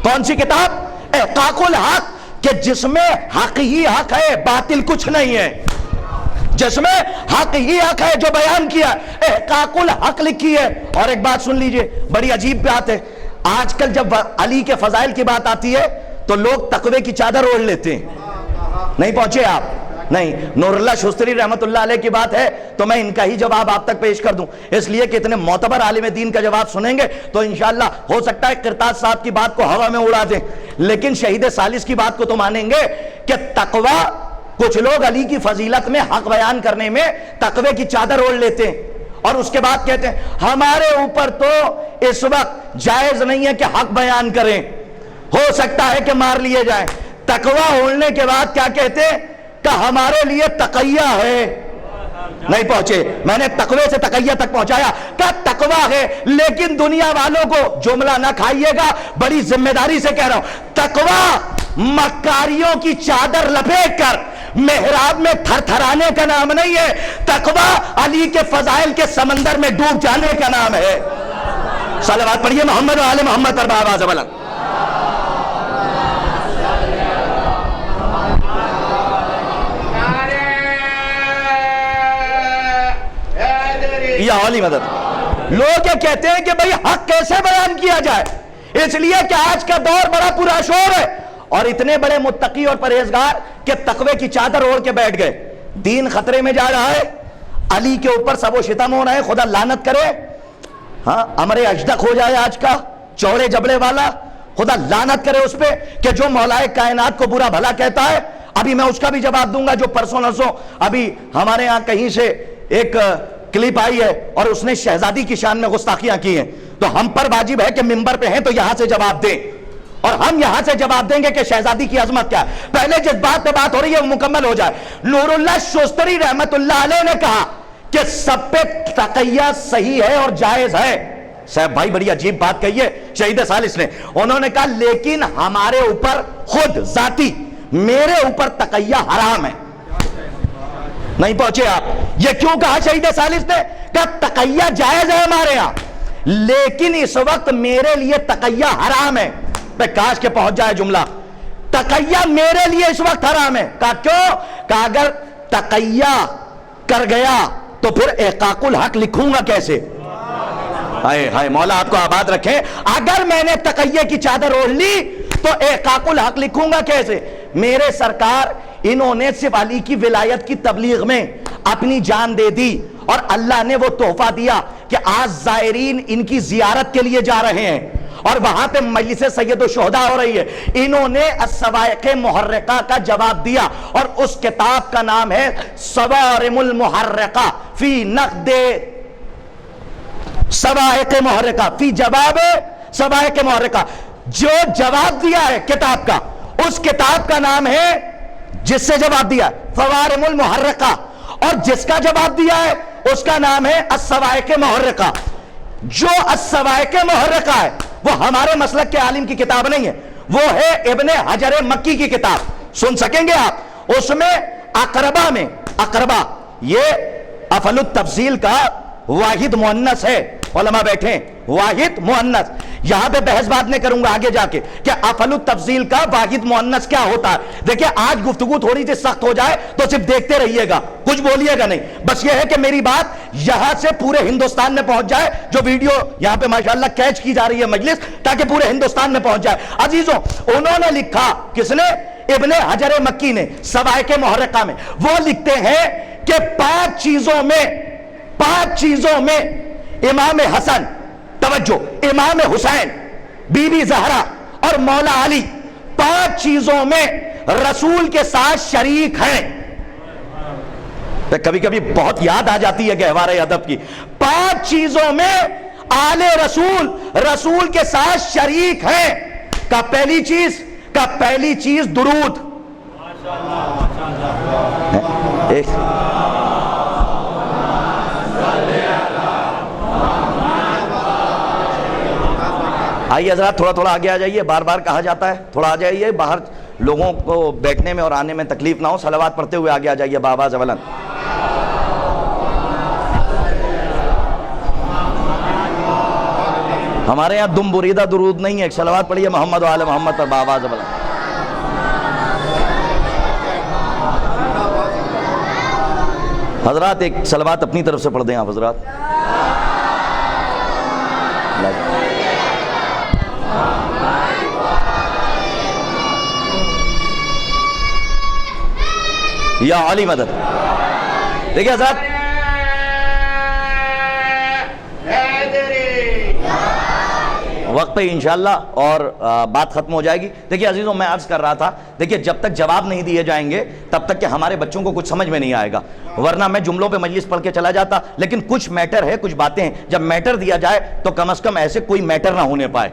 کون سی کتاب؟ احقاق الحق، کہ جس میں حق ہی حق ہے، باطل کچھ نہیں ہے، جس میں حق ہی حق ہے جو بیان کیا، احقاق الحق لکھی ہے۔ اور ایک بات سن لیجئے، بڑی عجیب بات ہے، آج کل جب علی کے فضائل کی بات آتی ہے تو لوگ تقوی کی چادر اوڑھ لیتے ہیں، نہیں پہنچے آپ؟ نہیں، نور اللہ شوستری رحمت اللہ علیہ کی بات ہے تو میں ان کا ہی جواب آپ تک پیش کر دوں، اس لیے کہ اتنے معتبر عالم دین کا جواب سنیں گے تو انشاءاللہ ہو سکتا ہے قرطاس صاحب کی بات کو ہوا میں اڑا دیں، لیکن شہید ثالث کی بات کو تو مانیں گے کہ تقوی، کچھ لوگ علی کی فضیلت میں حق بیان کرنے میں تقوی کی چادر اوڑھ لیتے ہیں اور اس کے بعد کہتے ہیں ہمارے اوپر تو اس وقت جائز نہیں ہے کہ حق بیان کریں، ہو سکتا ہے کہ مار لیے جائیں۔ تقوی اوڑھنے کے بعد کیا کہتے ہیں کہ ہمارے لیے تقیہ ہے، نہیں پہنچے، میں نے تقوی سے تقیہ تک پہنچایا کہ تقوی ہے، لیکن دنیا والوں کو جملہ نہ کھائیے گا، بڑی ذمہ داری سے کہہ رہا ہوں، تقوی مکاریوں کی چادر لپیٹ کر محراب میں تھر تھرانے کا نام نہیں ہے، تقوی علی کے فضائل کے سمندر میں ڈوب جانے کا نام ہے۔ صلوات پڑھیے محمد و آل محمد پر بآواز بلند۔ یا اولی مدد، لوگ یہ کہتے ہیں کہ بھئی حق کیسے بیان کیا جائے، اس لیے کہ آج کا دور بڑا پراشور ہے اور اتنے بڑے متقی اور پرہیزگار کہ تقوی کی چادر اوڑھ کے بیٹھ گئے. دین خطرے میں جا رہا ہے, علی کے اوپر سب و شتم ہو رہا ہے, خدا لعنت کرے. ہاں, امر اجدق ہو جائے آج کا, چوڑے جبڑے والا, خدا لعنت کرے اس پہ کہ جو مولائے کائنات کو برا بھلا کہتا ہے. ابھی میں اس کا بھی جواب دوں گا جو پرسوں نرسوں ابھی ہمارے یہاں کہیں سے ایک کلپ آئی ہے اور اس نے شہزادی کی شان میں گستاخیاں کی ہیں. تو ہم پر واجب ہے کہ منبر پہ ہیں تو یہاں سے جواب دیں, اور ہم یہاں سے جواب دیں گے کہ شہزادی کی عظمت کیا ہے. پہلے جس بات پہ بات ہو رہی ہے وہ مکمل ہو جائے. نور اللہ شوستری رحمت اللہ علیہ نے کہا کہ سب پہ تقیہ صحیح ہے اور جائز ہے. صاحب بھائی بڑی عجیب بات کہی ہے شہید ثالث نے. انہوں نے کہا لیکن ہمارے اوپر خود ذاتی میرے اوپر تقیہ حرام ہے. نہیں پہنچے آپ. یہ کیوں کہا شہید ثالث نے؟ کہ تقیہ جائز ہے ہمارے ہاں لیکن اس وقت میرے لیے تقیہ حرام ہے. پہ کاش کے پہنچ جائے جملہ, تقیہ میرے لیے اس وقت حرام ہے. کہا کیوں؟ کہ اگر تقیہ کر گیا تو پھر احقاق الحق لکھوں گا کیسے؟ ہائے ہائے, مولا آپ کو آباد رکھے. اگر میں نے تقیہ کی چادر اوڑھ لی تو احقاق الحق لکھوں گا کیسے؟ میرے سرکار انہوں نے صرف علی کی ولایت کی تبلیغ میں اپنی جان دے دی, اور اللہ نے وہ تحفہ دیا کہ آج زائرین ان کی زیارت کے لیے جا رہے ہیں اور وہاں پہ مجلس سید الشہداء ہو رہی ہے. انہوں نے الصواعق محرقہ کا جواب دیا اور اس کتاب کا نام ہے صوارم المحرقہ فی نقد صواعق محرقہ فی جواب صواعق محرقہ. جو جواب دیا ہے کتاب کا, اس کتاب کا نام ہے, جس سے جواب دیا صوارم المحرقہ, اور جس کا جواب دیا ہے اس کا نام ہے الصواعق محرقہ. جو الصواعق محرقہ ہے وہ ہمارے مسلک کے عالم کی کتاب نہیں ہے, وہ ہے ابن حجر مکی کی کتاب. سن سکیں گے آپ. اس میں اقربہ میں, اقربہ یہ افعل التفضیل کا واحد مؤنث ہے. علماء بیٹھے, واحد مؤنث. یہاں پہ بحث بات نہیں کروں گا آگے جا کے کہ افعل التفضیل کا واحد مؤنث کیا ہوتا ہے. دیکھیں آج گفتگو تھوڑی سی سخت ہو جائے تو صرف دیکھتے رہیے گا, کچھ بولیے گا نہیں. بس یہ ہے کہ میری بات یہاں سے پورے ہندوستان میں پہنچ جائے. جو ویڈیو یہاں پہ ماشاءاللہ کیچ کی جا رہی ہے مجلس, تاکہ پورے ہندوستان میں پہنچ جائے. عزیزوں, انہوں نے لکھا, کس نے؟ ابن حجر مکی نے صواعق محرقہ میں. وہ لکھتے ہیں کہ پانچ چیزوں میں امام حسن, توجہ, امام حسین, بی بی زہرا اور مولا علی, پانچ چیزوں میں رسول کے ساتھ شریک ہیں. کبھی کبھی بہت یاد آ جاتی ہے گہوارہ ادب کی. پانچ چیزوں میں آل رسول رسول کے ساتھ شریک ہیں. کا پہلی چیز درود. آئیے حضرات تھوڑا آگے آ جائیے. بار بار کہا جاتا ہے تھوڑا آ جائیے, باہر لوگوں کو بیٹھنے میں اور آنے میں تکلیف نہ ہو. صلوات پڑھتے ہوئے آگے آ جائیے بآواز بلند. ہمارے یہاں دم بریدہ درود نہیں ہے, ایک صلوات پڑھیے محمد و آل محمد پر بآواز بلند. حضرات ایک صلوات اپنی طرف سے پڑھ دیں آپ حضرات. یا علی مدد. دیکھیں حضرات, وقت پہ انشاءاللہ اور بات ختم ہو جائے گی. دیکھیں عزیزوں, میں عرض کر رہا تھا, دیکھیں جب تک جواب نہیں دیے جائیں گے تب تک کہ ہمارے بچوں کو کچھ سمجھ میں نہیں آئے گا. ورنہ میں جملوں پہ مجلس پڑھ کے چلا جاتا, لیکن کچھ میٹر ہے, کچھ باتیں ہیں. جب میٹر دیا جائے تو کم از کم ایسے کوئی میٹر نہ ہونے پائے.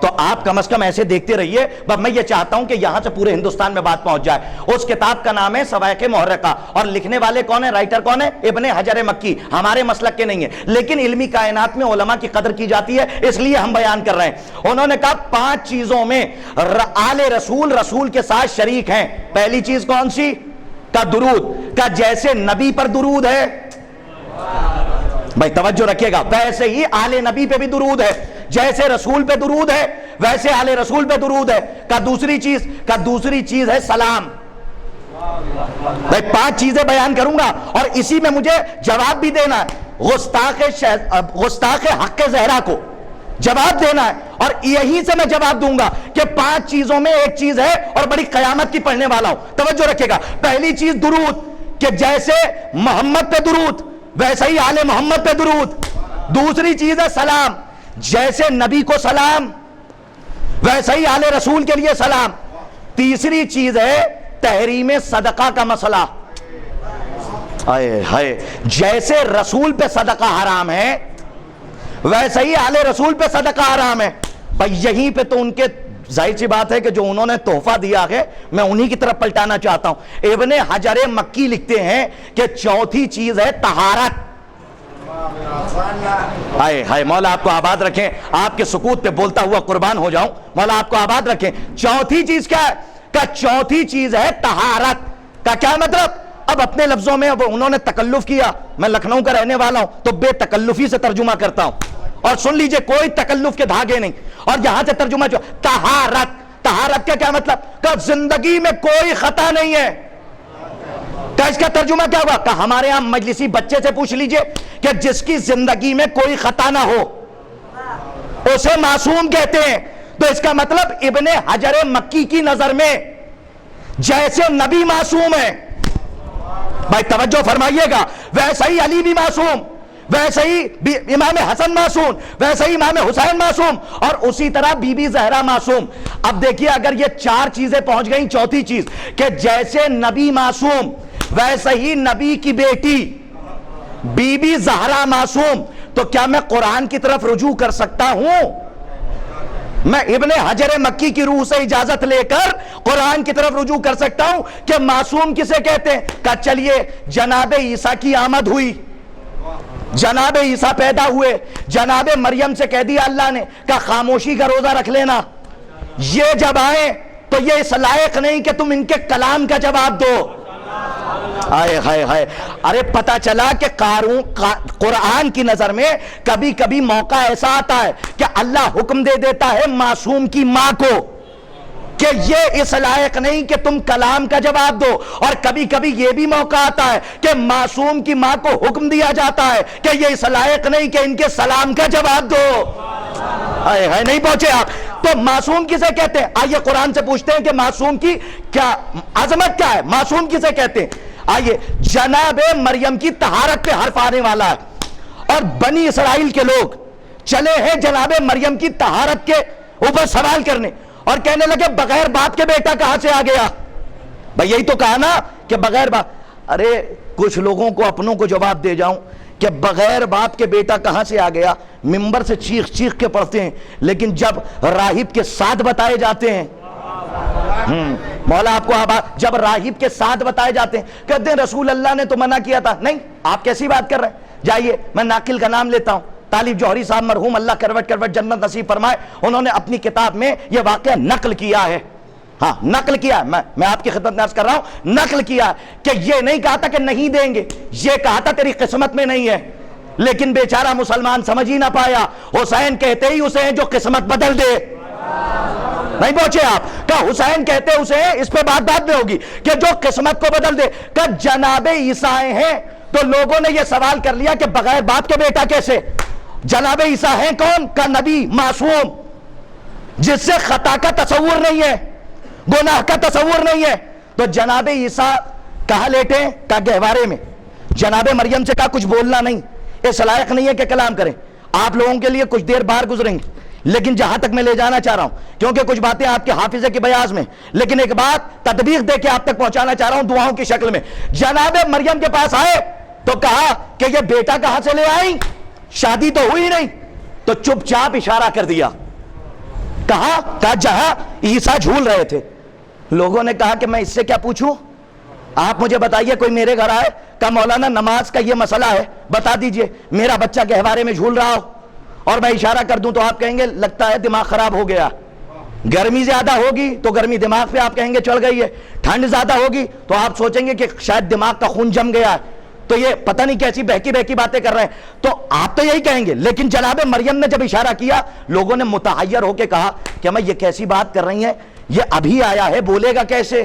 تو آپ کم از کم ایسے دیکھتے رہیے. بس میں یہ چاہتا ہوں کہ یہاں سے پورے ہندوستان میں بات پہنچ جائے. اس کتاب کا نام ہے صواعق محرقہ, اور لکھنے والے کون ہیں, رائٹر کون ہے؟ ابن حجر مکی. ہمارے مسلک کے نہیں ہیں, لیکن علمی کائنات میں علماء کی قدر کی جاتی ہے, اس لیے ہم بیان کر رہے ہیں. انہوں نے کہا پانچ چیزوں میں آل رسول کے ساتھ شریک ہیں. پہلی چیز کون سی؟ کا درود. کا جیسے نبی پر درود ہے, بھائی توجہ رکھیے گا, ویسے ہی آل نبی پہ بھی درود ہے. جیسے رسول پہ درود ہے ویسے آل رسول پہ درود ہے. کا دوسری چیز ہے سلام. میں 5 چیزیں بیان کروں گا اور اسی میں مجھے جواب بھی دینا ہے. گستاخ حق زہرا کو جواب دینا ہے، اور یہیں سے میں جواب دوں گا کہ 5 چیزوں میں ایک چیز ہے اور بڑی قیامت کی پڑھنے والا ہوں، توجہ رکھے گا۔ پہلی چیز درود، کہ جیسے محمد پہ درود ویسے ہی آل محمد پہ درود۔ دوسری چیز ہے سلام، جیسے نبی کو سلام ویسے ہی آل رسول کے لیے سلام۔ تیسری چیز ہے تحریم صدقہ کا مسئلہ، جیسے رسول پہ صدقہ حرام ہے ویسے ہی آل رسول پہ صدقہ حرام ہے۔ بھائی یہیں پہ تو ان کے ظاہر سی بات ہے کہ جو انہوں نے تحفہ دیا ہے میں انہی کی طرف پلٹانا چاہتا ہوں۔ ابن حجر مکی لکھتے ہیں کہ چوتھی چیز ہے طہارت۔ ہائے ہائے مولا آپ کو آباد رکھیں، آپ کے سکوت پہ بولتا ہوا قربان ہو جاؤں، مولا آپ کو آباد رکھیں۔ چوتھی چیز کیا ہے؟ کہ چوتھی چیز ہے طہارت کا کیا مطلب؟ اب اپنے لفظوں میں اب انہوں نے تکلف کیا، میں لکھنؤ کا رہنے والا ہوں تو بے تکلفی سے ترجمہ کرتا ہوں، اور سن لیجئے کوئی تکلف کے دھاگے نہیں، اور یہاں سے ترجمہ جو طہارت، طہارت کا کیا مطلب؟ کہ زندگی میں کوئی خطا نہیں ہے۔ کہ اس کا ترجمہ کیا ہوا؟ کہ ہمارے ہاں مجلسی بچے سے پوچھ لیجئے کہ جس کی زندگی میں کوئی خطا نہ ہو اسے معصوم کہتے ہیں۔ تو اس کا مطلب ابن حجر مکی کی نظر میں جیسے نبی معصوم ہے، بھائی توجہ فرمائیے گا، ویسے ہی علی بھی معصوم، ویسے ہی امام حسن معصوم، ویسے ہی امام حسین معصوم، اور اسی طرح بی بی زہرا معصوم۔ اب دیکھیے اگر یہ 4 چیزیں پہنچ گئیں، چوتھی چیز کہ جیسے نبی معصوم ویسے ہی نبی کی بیٹی بی بی زہرا معصوم، تو کیا میں قرآن کی طرف رجوع کر سکتا ہوں؟ میں ابن حجر مکی کی روح سے اجازت لے کر قرآن کی طرف رجوع کر سکتا ہوں کہ معصوم کسے کہتے ہیں؟ کہ چلیے جناب عیسیٰ کی آمد ہوئی، جناب عیسیٰ پیدا ہوئے، جناب مریم سے کہہ دیا اللہ نے کہ خاموشی کا روزہ رکھ لینا، یہ جب آئیں تو یہ اس لائق نہیں کہ تم ان کے کلام کا جواب دو۔ ہائے ہائے ہائے، ارے پتہ چلا کہ قرآن کی نظر میں کبھی کبھی موقع ایسا آتا ہے کہ اللہ حکم دے دیتا ہے معصوم کی ماں کو کہ یہ اس لائق نہیں کہ تم کلام کا جواب دو، اور کبھی کبھی یہ بھی موقع آتا ہے کہ معصوم کی ماں کو حکم دیا جاتا ہے کہ یہ اس لائق نہیں کہ ان کے سلام کا جواب دو۔ ہائے ہائے، نہیں پہنچے آپ؟ تو معصوم کسے کہتے ہیں؟ آئیے قرآن سے پوچھتے ہیں کہ معصوم کی کیا عظمت کیا ہے، معصوم کسے کہتے ہیں؟ آئیے، جناب مریم کی طہارت پہ حرف آنے والا ہے، اور بنی اسرائیل کے لوگ چلے ہیں جناب مریم کی طہارت کے اوپر سوال کرنے، اور کہنے لگے بغیر باپ کے بیٹا کہاں سے آ گیا؟ بھئی یہی تو کہا نا کہ بغیر باپ۔ ارے کچھ لوگوں کو اپنوں کو جواب دے جاؤں کہ بغیر باپ کے بیٹا کہاں سے آ گیا، ممبر سے چیخ چیخ کے پڑھتے ہیں، لیکن جب راہب کے ساتھ بتائے جاتے ہیں، مولا آپ کو جب راہب کے ساتھ بتائے جاتے ہیں کہتے ہیں رسول اللہ نے تو منع کیا تھا۔ نہیں، آپ کیسی بات کر رہے ہیں؟ جائیے، میں ناقل کا نام لیتا ہوں، طالب جوہری صاحب مرحوم، اللہ کروٹ کروٹ جنت نصیب فرمائے، انہوں نے اپنی کتاب میں یہ واقعہ نقل کیا ہے۔ ہاں نقل کیا ہے، میں آپ کی خدمت میں عرض کر رہا ہوں، نقل کیا کہ یہ نہیں کہا تھا کہ نہیں دیں گے، یہ کہا تھا تیری قسمت میں نہیں ہے، لیکن بیچارہ مسلمان سمجھ ہی نہ پایا، حسین کہتے ہی اسے جو قسمت بدل دے۔ نہیں پہنچے آپ؟ کہ حسین کہتے اسے اس پہ بات میں ہوگی کہ جو قسمت کو بدل دے۔ کہ جناب عیسیٰ ہیں تو لوگوں نے یہ سوال کر لیا کہ بغیر باپ کے بیٹا کیسے؟ جناب عیسیٰ ہیں کون؟ کا نبی معصوم، جس سے خطا کا تصور نہیں ہے، گناہ کا تصور نہیں ہے۔ تو جناب عیسیٰ کہاں لیٹے؟ کا گہوارے میں۔ جناب مریم سے کہا کچھ بولنا نہیں، اس لائق نہیں ہے کہ کلام کریں۔ آپ لوگوں کے لیے کچھ دیر باہر گزریں گے، لیکن جہاں تک میں لے جانا چاہ رہا ہوں، کیونکہ کچھ باتیں آپ کے حافظے کے بیاض میں، لیکن ایک بات تطبیق دے کے آپ تک پہنچانا چاہ رہا ہوں دعاؤں کی شکل میں۔ جناب مریم کے پاس آئے تو کہا کہ یہ بیٹا کہاں سے لے آئی؟ شادی تو ہوئی نہیں، تو چپ چاپ اشارہ کر دیا۔ کہا جہاں عیسیٰ جھول رہے تھے۔ لوگوں نے کہا کہ میں اس سے کیا پوچھوں، آپ مجھے بتائیے، کوئی میرے گھر آئے کہ مولانا نماز کا یہ مسئلہ ہے بتا دیجئے، میرا بچہ گہوارے میں جھول رہا ہو اور میں اشارہ کر دوں تو آپ کہیں گے لگتا ہے دماغ خراب ہو گیا۔ گرمی زیادہ ہوگی تو گرمی دماغ پہ آپ کہیں گے چڑھ گئی ہے، ٹھنڈ زیادہ ہوگی تو آپ سوچیں گے کہ شاید دماغ کا خون جم گیا ہے، تو یہ پتہ نہیں کیسی بہکی بہکی باتیں کر رہے ہیں، تو آپ تو یہی کہیں گے۔ لیکن جناب مریم نے جب اشارہ کیا، لوگوں نے متحیر ہو کے کہا کہ میں یہ کیسی بات کر رہی ہیں، یہ ابھی آیا ہے، بولے گا کیسے؟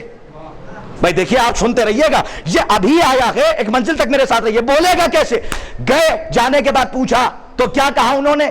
بھائی دیکھیے آپ سنتے رہیے گا، یہ ابھی آیا ہے، ایک منزل تک میرے ساتھ رہیے، بولے گا کیسے؟ گئے، جانے کے بعد پوچھا تو کیا کہا انہوں نے؟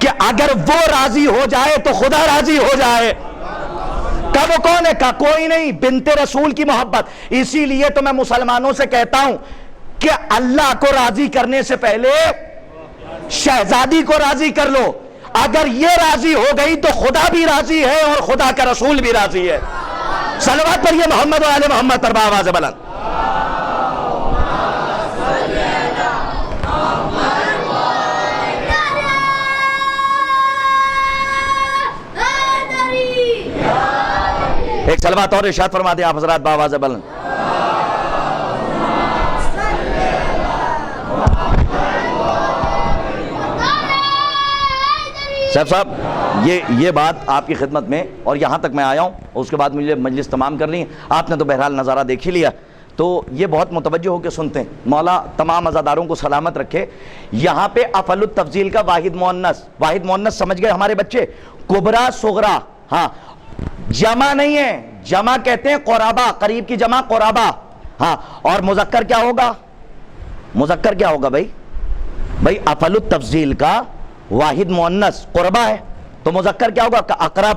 کہ اگر وہ راضی ہو جائے تو خدا راضی ہو جائے. کہا وہ کون ہے؟ کہا کوئی نہیں، بنت رسول کی محبت. اسی لیے تو میں مسلمانوں سے کہتا ہوں کہ اللہ کو راضی کرنے سے پہلے شہزادی کو راضی کر لو. اگر یہ راضی ہو گئی تو خدا بھی راضی ہے اور خدا کا رسول بھی راضی ہے. صلوات پڑھیے محمد و آل محمد پر بآواز بلند. ایک صلوات اور ارشاد فرما دیں آپ حضرات بآواز بلند. صاحب یہ بات آپ کی خدمت میں، اور یہاں تک میں آیا ہوں، اس کے بعد مجھے مجلس تمام کرنی ہے. آپ نے تو بہرحال نظارہ دیکھ ہی لیا، تو یہ بہت متوجہ ہو کے سنتے ہیں. مولا تمام عزاداروں کو سلامت رکھے. یہاں پہ افعل التفضیل کا واحد مؤنث سمجھ گئے ہمارے بچے؟ کبرا صغرا، ہاں جمع نہیں ہے، جمع کہتے ہیں قرابہ، قریب کی جمع قرابہ. ہاں اور مذکر کیا ہوگا؟ مذکر کیا ہوگا بھائی افعل التفضیل کا واحد مؤنث قربہ ہے تو مذکر کیا ہوگا؟ اقرب.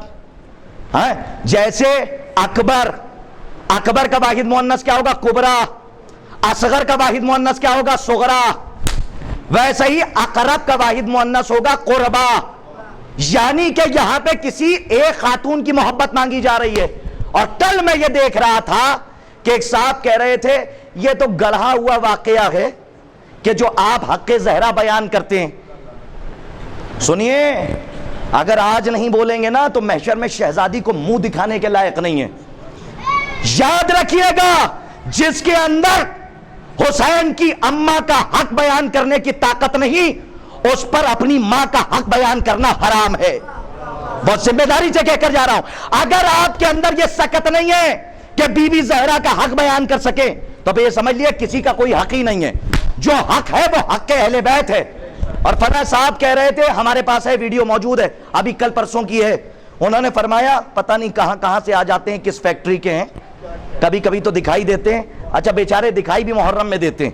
ہاں جیسے اکبر کا واحد مؤنث کیا ہوگا؟ کبرا. اصغر کا واحد مؤنث کیا ہوگا؟ صغرا. ویسے ہی اقرب کا واحد مؤنث ہوگا قربا. یعنی کہ یہاں پہ کسی ایک خاتون کی محبت مانگی جا رہی ہے. اور کل میں یہ دیکھ رہا تھا کہ ایک صاحب کہہ رہے تھے یہ تو گڑھا ہوا واقعہ ہے کہ جو آپ حق زہرا بیان کرتے ہیں. سنیے، اگر آج نہیں بولیں گے نا تو محشر میں شہزادی کو منہ دکھانے کے لائق نہیں ہے. یاد رکھیے گا، جس کے اندر حسین کی اماں کا حق بیان کرنے کی طاقت نہیں، اس پر اپنی ماں کا حق بیان کرنا حرام ہے. بہت ذمہ داری سے کہہ کر جا رہا ہوں. اگر آپ کے اندر یہ سکت نہیں ہے کہ بی بی زہرا کا حق بیان کر سکیں تو پھر یہ سمجھ لیے کسی کا کوئی حق ہی نہیں ہے. جو حق ہے وہ حق اہل بیت ہے. اور فلاں صاحب کہہ رہے تھے، ہمارے پاس ہے ویڈیو موجود ہے، ابھی کل پرسوں کی ہے. انہوں نے فرمایا پتہ نہیں کہاں سے آ جاتے ہیں، کس فیکٹری کے ہیں، کبھی کبھی تو دکھائی دیتے ہیں. اچھا بیچارے دکھائی بھی محرم میں دیتے ہیں،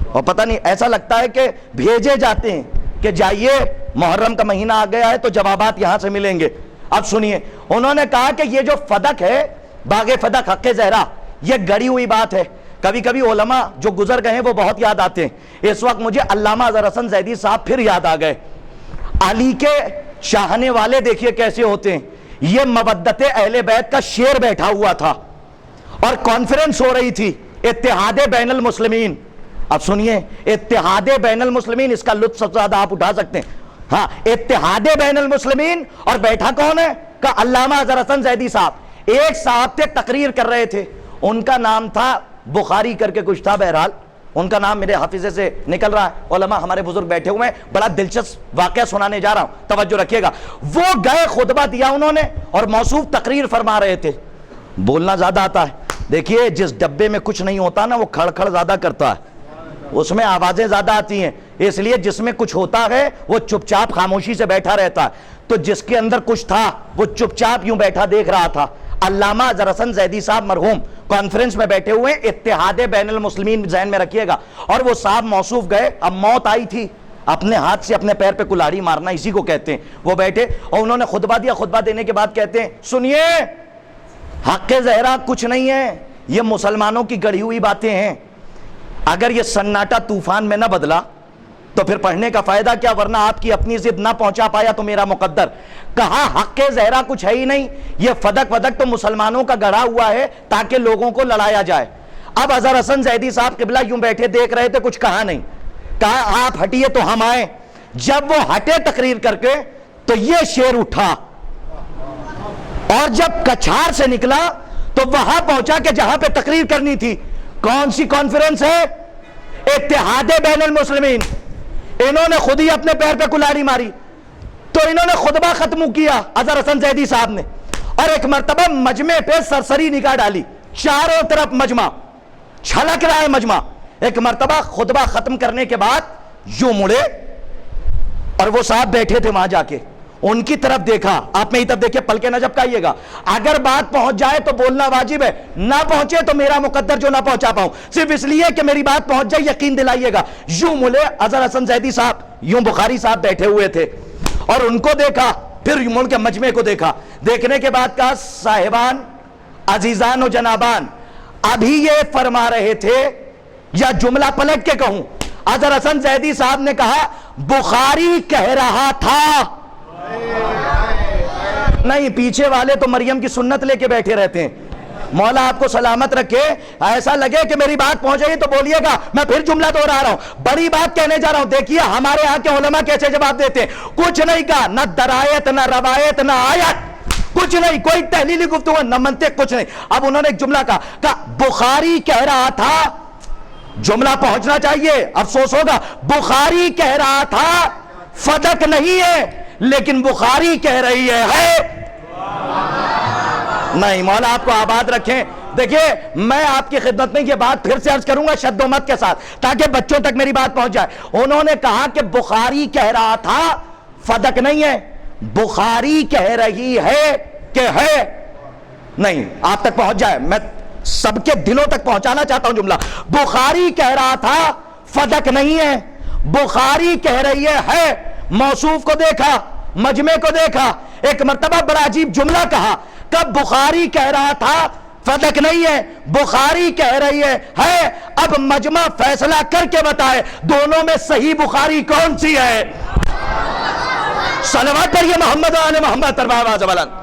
اور پتہ نہیں ایسا لگتا ہے کہ بھیجے جاتے ہیں کہ جائیے محرم کا مہینہ آ گیا ہے تو جوابات یہاں سے ملیں گے. اب سنیے، انہوں نے کہا کہ یہ جو فدق ہے، باغ فدق حق زہرا، یہ گڑی ہوئی بات ہے. کبھی کبھی علماء جو گزر گئے ہیں وہ بہت یاد آتے ہیں. اس وقت مجھے علامہ اظہر حسن زیدی صاحب پھر یاد آ گئے. علی کے چاہنے والے دیکھیے کیسے ہوتے ہیں. یہ مودت اہل بیت کا شعر بیٹھا ہوا تھا اور کانفرنس ہو رہی تھی، اتحاد بین المسلمین. اب سنیے، اتحاد بین المسلمین، اس کا لطف زیادہ آپ اٹھا سکتے ہیں. ہاں اتحاد بین المسلمین، اور بیٹھا کون ہے؟ کہ علامہ اظہر حسن زیدی صاحب. ایک صاحب تھے تقریر کر رہے تھے، ان کا نام تھا بخاری کر کے کچھ تھا، بہرحال ان کا نام میرے حافظے سے نکل رہا ہے. علماء ہمارے بزرگ بیٹھے ہوئے ہیں، بڑا دلچسپ واقعہ سنانے جا رہا ہوں، توجہ رکھیے گا. وہ گئے، خطبہ دیا انہوں نے اور موصوف تقریر فرما رہے تھے. بولنا زیادہ آتا ہے. دیکھیے جس ڈبے میں کچھ نہیں ہوتا نا وہ کھڑ کھڑ زیادہ کرتا ہے، اس میں آوازیں زیادہ آتی ہیں. اس لیے جس میں کچھ ہوتا ہے وہ چپ چاپ خاموشی سے بیٹھا رہتا ہے. تو جس کے اندر کچھ تھا وہ چپ چاپ یوں بیٹھا دیکھ رہا تھا. علامہ اظہر حسن زیدی صاحب مرحوم کانفرنس میں بیٹھے ہوئے، اتحاد بین المسلمین ذہن میں رکھیے گا. اور وہ صاحب موصوف گئے، اب موت آئی تھی، اپنے ہاتھ سے اپنے پیر پہ کلاڑی مارنا اسی کو کہتے ہیں. وہ بیٹھے اور انہوں نے خطبہ دیا. خطبہ دینے کے بعد کہتے ہیں سنیے، حق زہرا کچھ نہیں ہے، یہ مسلمانوں کی گڑھی ہوئی باتیں ہیں. اگر یہ سناٹا طوفان میں نہ بدلا تو پھر پڑھنے کا فائدہ کیا، ورنہ آپ کی اپنی ضد نہ پہنچا پایا تو میرا مقدر. کہا حق زہرا کچھ ہے ہی نہیں، یہ فدق ودق تو مسلمانوں کا گڑھا ہوا ہے تاکہ لوگوں کو لڑایا جائے. اب اظہر حسن زیدی صاحب قبلہ یوں بیٹھے دیکھ رہے تھے، کچھ کہا نہیں. کہا آپ ہٹیے تو ہم آئیں. جب وہ ہٹے تقریر کر کے تو یہ شعر اٹھا، اور جب کچھار سے نکلا تو وہاں پہنچا کہ جہاں پہ تقریر کرنی تھی. کون سی کانفرنس ہے؟ اتحاد بین المسلمین. انہوں نے خود ہی اپنے پیر پہ کلاڑی ماری. تو انہوں نے خطبہ ختم کیا اظہر حسن زیدی صاحب نے، اور ایک مرتبہ مجمع پہ سرسری نگاہ ڈالی، چاروں طرف مجمع، چھلک رہا ہے مجمع. ایک مرتبہ خطبہ ختم کرنے کے بعد یوں مڑے اور وہ صاحب بیٹھے تھے وہاں، جا کے ان کی طرف دیکھا. آپ میری طرف دیکھیں، پلکیں نہ جھپکائیے گا. اگر بات پہنچ جائے تو بولنا واجب ہے، نہ پہنچے تو میرا مقدر جو نہ پہنچا پاؤں، صرف اس لیے کہ میری بات پہنچ جائے یقین دلائیے گا. یوں ملے اظہر حسن زیدی صاحب، یوں بخاری صاحب بیٹھے ہوئے تھے. اور ان کو دیکھا، پھر ملک کے مجمع کو دیکھا، دیکھنے کے بعد کہا صاحبان، عزیزان و جنابان، ابھی یہ فرما رہے تھے، یا جملہ پلٹ کے کہوں، اظہر حسن زیدی صاحب نے کہا بخاری کہہ رہا تھا، نہیں پیچھے والے تو مریم کی سنت لے کے بیٹھے رہتے ہیں. مولا آپ کو سلامت رکھے. ایسا لگے کہ میری بات پہنچ گئی تو بولیے گا، میں پھر جملہ دوہرا رہا ہوں، بڑی بات کہنے جا رہا ہوں. دیکھیے ہمارے ہاں کے علماء کیسے جواب دیتے ہیں. کچھ نہیں کہا، نہ درایت نہ روایت نہ آیت، کچھ نہیں، کوئی تحلیلی گفتگو نہ منطق، کچھ نہیں. اب انہوں نے ایک جملہ کہا بخاری کہہ رہا تھا، جملہ پہنچنا چاہیے، افسوس ہوگا. بخاری کہہ رہا تھا فدق نہیں ہے، لیکن بخاری کہہ رہی ہے نہیں. مولا آپ کو آباد رکھیں. دیکھیے میں آپ کی خدمت میں یہ بات پھر سے عرض کروں گا شد و مت کے ساتھ تاکہ بچوں تک میری بات پہنچ جائے. انہوں نے کہا کہ بخاری کہہ رہا تھا فدق نہیں ہے، بخاری کہہ رہی ہے کہ ہے نہیں. آپ تک پہنچ جائے، میں سب کے دلوں تک پہنچانا چاہتا ہوں جملہ. بخاری کہہ رہا تھا فدق نہیں ہے، بخاری کہہ رہی ہے. موصوف کو دیکھا، مجمع کو دیکھا، ایک مرتبہ بڑا عجیب جملہ کہا، کب بخاری کہہ رہا تھا فدق نہیں ہے، بخاری کہہ رہی ہے. اب مجمع فیصلہ کر کے بتائے دونوں میں صحیح بخاری کون سی ہے. صلوات پڑھیے محمد و آل محمد. ترباز بلند.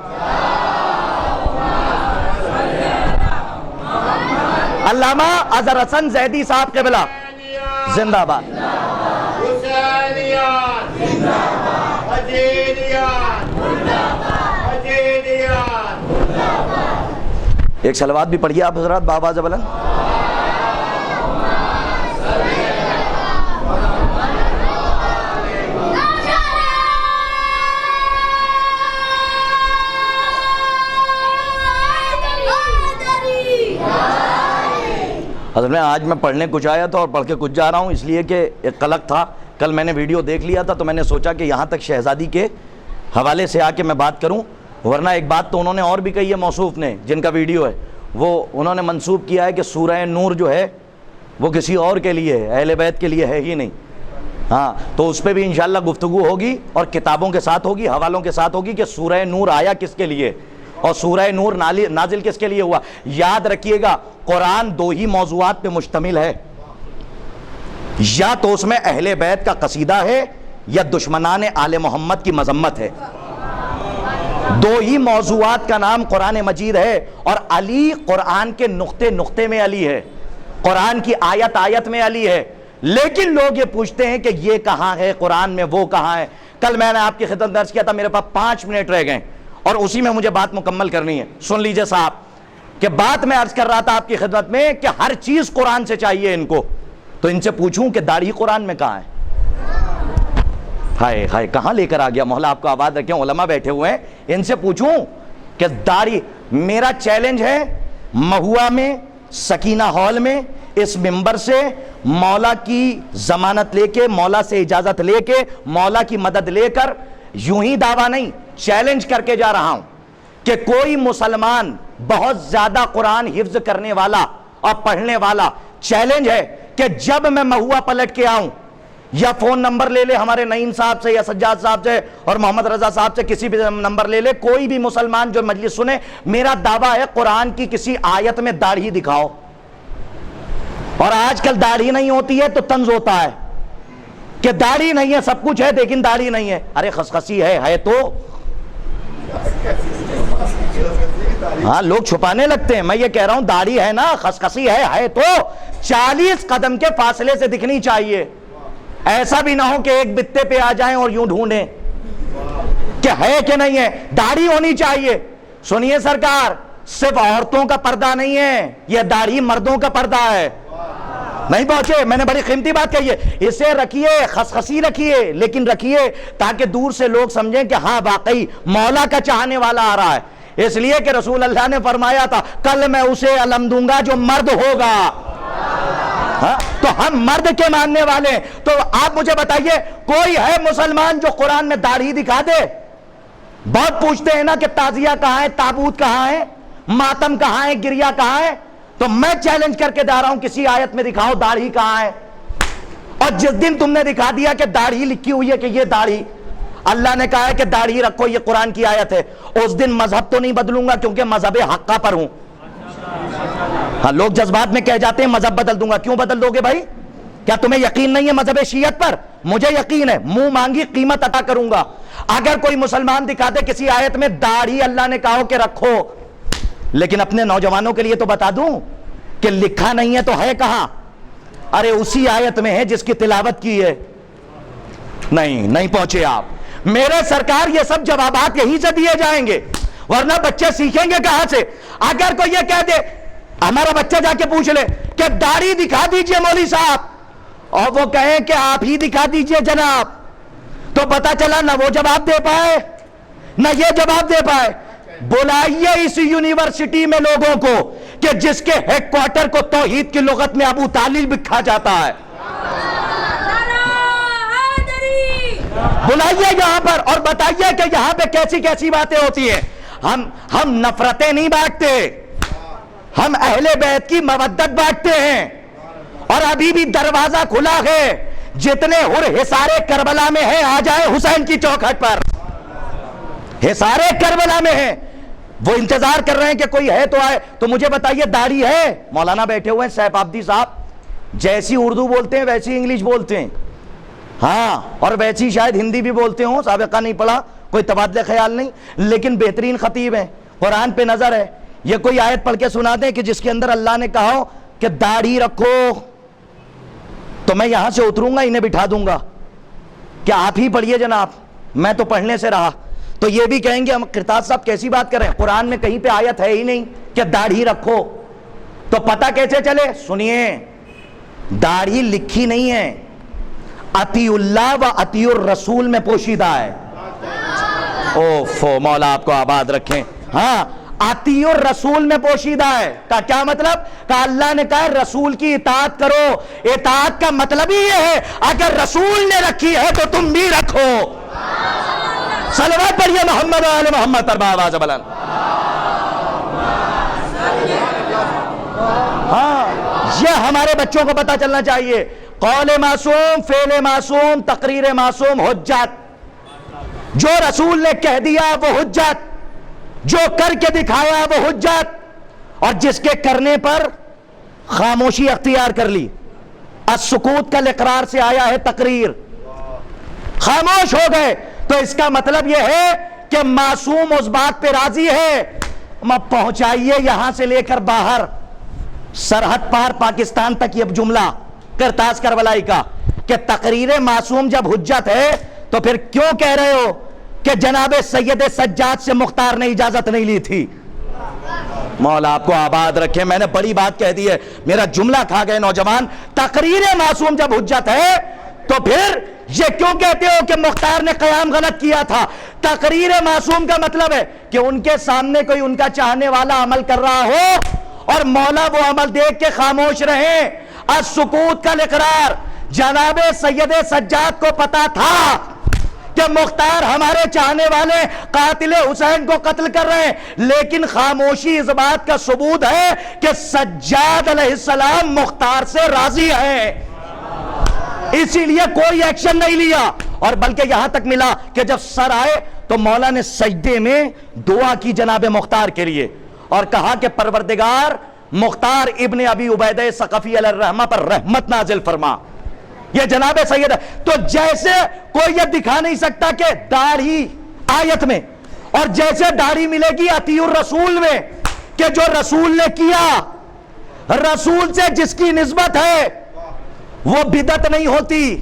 علامہ اظہر حسن زیدی صاحب قبلہ زندہ باد. ایک صلوات بھی پڑھیے آپ حضرات بابا زبلن. حضرت میں آج میں پڑھنے کچھ آیا تھا اور پڑھ کے کچھ جا رہا ہوں، اس لیے کہ ایک قلق تھا. کل میں نے ویڈیو دیکھ لیا تھا تو میں نے سوچا کہ یہاں تک شہزادی کے حوالے سے آ کے میں بات کروں، ورنہ ایک بات تو انہوں نے اور بھی کہی ہے موصوف نے، جن کا ویڈیو ہے وہ انہوں نے منسوب کیا ہے کہ سورہ نور جو ہے وہ کسی اور کے لیے ہے، اہل بیت کے لیے ہے ہی نہیں. ہاں تو اس پہ بھی انشاءاللہ گفتگو ہوگی اور کتابوں کے ساتھ ہوگی، حوالوں کے ساتھ ہوگی کہ سورہ نور آیا کس کے لیے اور سورہ نور نازل کس کے لیے ہوا. یاد رکھیے گا قرآن دو ہی موضوعات پہ مشتمل ہے، یا تو اس میں اہل بیت کا قصیدہ ہے یا دشمنان آل محمد کی مذمت ہے. دو ہی موضوعات کا نام قرآن مجید ہے. اور علی قرآن کے نقطے نقطے میں علی ہے، قرآن کی آیت آیت میں علی ہے. لیکن لوگ یہ پوچھتے ہیں کہ یہ کہاں ہے قرآن میں، وہ کہاں ہے. کل میں نے آپ کی خدمت درج کیا تھا، میرے پاس 5 منٹ رہ گئے اور اسی میں مجھے بات مکمل کرنی ہے. سن لیجئے صاحب کہ بات میں عرض کر رہا تھا آپ کی خدمت میں کہ ہر چیز قرآن سے چاہیے ان کو. تو ان سے پوچھوں کہ داڑھی قرآن میں کہاں ہے؟ ہائے ہائے کہاں لے کر آ گیا. مولا آپ کو آباد رکھیں، علماء بیٹھے ہوئے ہیں، ان سے پوچھوں کہ داڑھی. میرا چیلنج ہے مہوا میں سکینہ ہال میں اس ممبر سے مولا کی ضمانت لے کے، مولا سے اجازت لے کے، مولا کی مدد لے کر، یوں ہی دعویٰ نہیں، چیلنج کر کے جا رہا ہوں کہ کوئی مسلمان بہت زیادہ قرآن حفظ کرنے والا اور پڑھنے والا، چیلنج ہے کہ جب میں مہوا پلٹ کے آؤں یا فون نمبر لے لے ہمارے نعیم صاحب سے یا سجاد صاحب سے اور محمد رضا صاحب سے، کسی بھی نمبر لے لے، کوئی بھی مسلمان جو مجلس سنے، میرا دعویٰ ہے قرآن کی کسی آیت میں داڑھی دکھاؤ. اور آج کل داڑھی نہیں ہوتی ہے تو طنز ہوتا ہے کہ داڑھی نہیں ہے، سب کچھ ہے لیکن داڑھی نہیں ہے. ارے خسخسی ہے تو ہاں لوگ چھپانے لگتے ہیں. میں یہ کہہ رہا ہوں داڑھی ہے نا، خسخسی ہے تو 40 قدم کے فاصلے سے دکھنی چاہیے. ایسا بھی نہ ہو کہ ایک بتے پہ آ جائیں اور یوں ڈھونڈیں کہ ہے کہ نہیں ہے. داڑھی ہونی چاہیے. سنیے سرکار، صرف عورتوں کا پردہ نہیں ہے، یہ داڑھی مردوں کا پردہ ہے. نہیں پہنچے، میں نے بڑی قیمتی بات کہی ہے. اسے رکھیے، خسخسی رکھیے، لیکن رکھیے تاکہ دور سے لوگ سمجھیں کہ ہاں واقعی مولا کا چاہنے والا آ رہا ہے. اس لیے کہ رسول اللہ نے فرمایا تھا کل میں اسے علم دوں گا جو مرد ہوگا. تو ہم مرد کے ماننے والے ہیں. تو آپ مجھے بتائیے کوئی ہے مسلمان جو قرآن میں داڑھی دکھا دے؟ بہت پوچھتے ہیں نا کہ تعزیہ کہاں ہے، تابوت کہاں ہے، ماتم کہاں ہے، گریہ کہاں ہے. تو میں چیلنج کر کے جا رہا ہوں کسی آیت میں دکھاؤ داڑھی کہاں ہے. اور جس دن تم نے دکھا دیا کہ داڑھی لکھی ہوئی ہے کہ یہ داڑھی، اللہ نے کہا ہے کہ داڑھی رکھو، یہ قرآن کی آیت ہے، اس دن مذہب تو نہیں بدلوں گا کیونکہ مذہب حقہ پر ہوں. ہاں لوگ جذبات میں کہہ جاتے ہیں مذہب بدل دوں گا. کیوں بدل دو گے بھائی؟ کیا تمہیں یقین نہیں ہے مذہب شیعت پر؟ مجھے یقین ہے، منہ مانگی قیمت عطا کروں گا. اگر کوئی مسلمان دکھا دے کسی آیت میں داڑھی اللہ نے کہا کہ رکھو، لیکن اپنے نوجوانوں کے لیے تو بتا دوں کہ لکھا نہیں ہے تو ہے کہاں؟ ارے اسی آیت میں ہے جس کی تلاوت کی ہے. نہیں پہنچے آپ. میرے سرکار یہ سب جوابات یہیں سے دیے جائیں گے، ورنہ بچے سیکھیں گے کہاں سے؟ اگر کوئی یہ کہہ دے، ہمارا بچہ جا کے پوچھ لے کہ داڑھی دکھا دیجئے مولوی صاحب، اور وہ کہیں کہ آپ ہی دکھا دیجئے جناب، تو پتا چلا نہ وہ جواب دے پائے نہ یہ جواب دے پائے. بلائیے اس یونیورسٹی میں لوگوں کو کہ جس کے ہیڈ کوارٹر کو توحید کی لغت میں ابو طالب لکھا جاتا ہے. بلائیے یہاں پر اور بتائیے کہ یہاں پہ کیسی کیسی باتیں ہوتی ہیں. ہم نفرتیں نہیں بانٹتے، ہم اہل بیت کی مودت بانٹتے ہیں. اور ابھی بھی دروازہ کھلا ہے، جتنے حصار کربلا میں ہیں آ جائے حسین کی چوکھٹ پر. حصار کربلا میں ہیں، وہ انتظار کر رہے ہیں کہ کوئی ہے تو آئے. تو مجھے بتائیے داڑھی ہے؟ مولانا بیٹھے ہوئے ہیں سیف آبدی صاحب، جیسی اردو بولتے ہیں ویسی انگلش بولتے ہیں، ہاں، اور ویسی شاید ہندی بھی بولتے ہوں، سابقہ نہیں پڑھا، کوئی تبادلہ خیال نہیں، لیکن بہترین خطیب ہیں، قرآن پہ نظر ہے. یہ کوئی آیت پڑھ کے سنا دیں کہ جس کے اندر اللہ نے کہا ہو کہ داڑھی رکھو، تو میں یہاں سے اتروں گا انہیں بٹھا دوں گا. کیا آپ ہی پڑھیے جناب، میں تو پڑھنے سے رہا. تو یہ بھی کہیں گے ہم قرطاس صاحب کیسی بات کر رہے ہیں، قرآن میں کہیں پہ آیت ہے ہی نہیں کہ داڑھی رکھو. تو پتہ کیسے چلے؟ سنیے، داڑھی لکھی نہیں ہے، اطیع اللہ و اطیع الرسول میں پوشیدہ ہے. اوفو، مولا آپ کو آباد رکھیں. ہاں، اطیع الرسول میں پوشیدہ ہے. کا کیا مطلب؟ کہ اللہ نے کہا رسول کی اطاعت کرو. اطاعت کا مطلب ہی یہ ہے اگر رسول نے رکھی ہے تو تم بھی رکھو. صلوات پڑھیے محمد آل محمد پر آواز بلند. ہاں، یہ ہمارے بچوں کو پتا چلنا چاہیے. قول معصوم، فعل معصوم، تقریر معصوم، حجت. جو رسول نے کہہ دیا وہ حجت، جو کر کے دکھایا وہ حجت، اور جس کے کرنے پر خاموشی اختیار کر لی. السکوت کا اقرار سے آیا ہے تقریر. خاموش ہو گئے تو اس کا مطلب یہ ہے کہ معصوم اس بات پہ راضی ہے. پہنچائیے یہاں سے لے کر باہر سرحد پار پاکستان تک یہ جملہ قرطاس کربلائی کا کہ تقریر معصوم جب حجت ہے تو پھر کیوں کہہ رہے ہو کہ جناب سید سجاد سے مختار نے اجازت نہیں لی تھی؟ مولا آپ کو آباد رکھے. میں نے بڑی بات کہہ دی ہے، میرا جملہ کھا گئے نوجوان. تقریر معصوم جب حجت ہے تو پھر یہ کیوں کہتے ہو کہ مختار نے قیام غلط کیا تھا؟ تقریر معصوم کا مطلب ہے کہ ان کے سامنے کوئی ان کا چاہنے والا عمل کر رہا ہو اور مولا وہ عمل دیکھ کے خاموش رہے. السکوت کا اقرار. جناب سید سجاد کو پتا تھا کہ مختار ہمارے چاہنے والے قاتل حسین کو قتل کر رہے ہیں، لیکن خاموشی اس بات کا ثبوت ہے کہ سجاد علیہ السلام مختار سے راضی ہیں، اسی لیے کوئی ایکشن نہیں لیا. اور بلکہ یہاں تک ملا کہ جب سر آئے تو مولا نے سجدے میں دعا کی جناب مختار کے لیے اور کہا کہ پروردگار مختار ابن ابی عبیدہ ثقفی علیہ الرحمہ پر رحمت نازل فرما. یہ جناب سید ہے. تو جیسے کوئی یہ دکھا نہیں سکتا کہ داڑھی آیت میں، اور جیسے داڑھی ملے گی اطیع الرسول میں کہ جو رسول نے کیا، رسول سے جس کی نسبت ہے وہ بدعت نہیں ہوتی،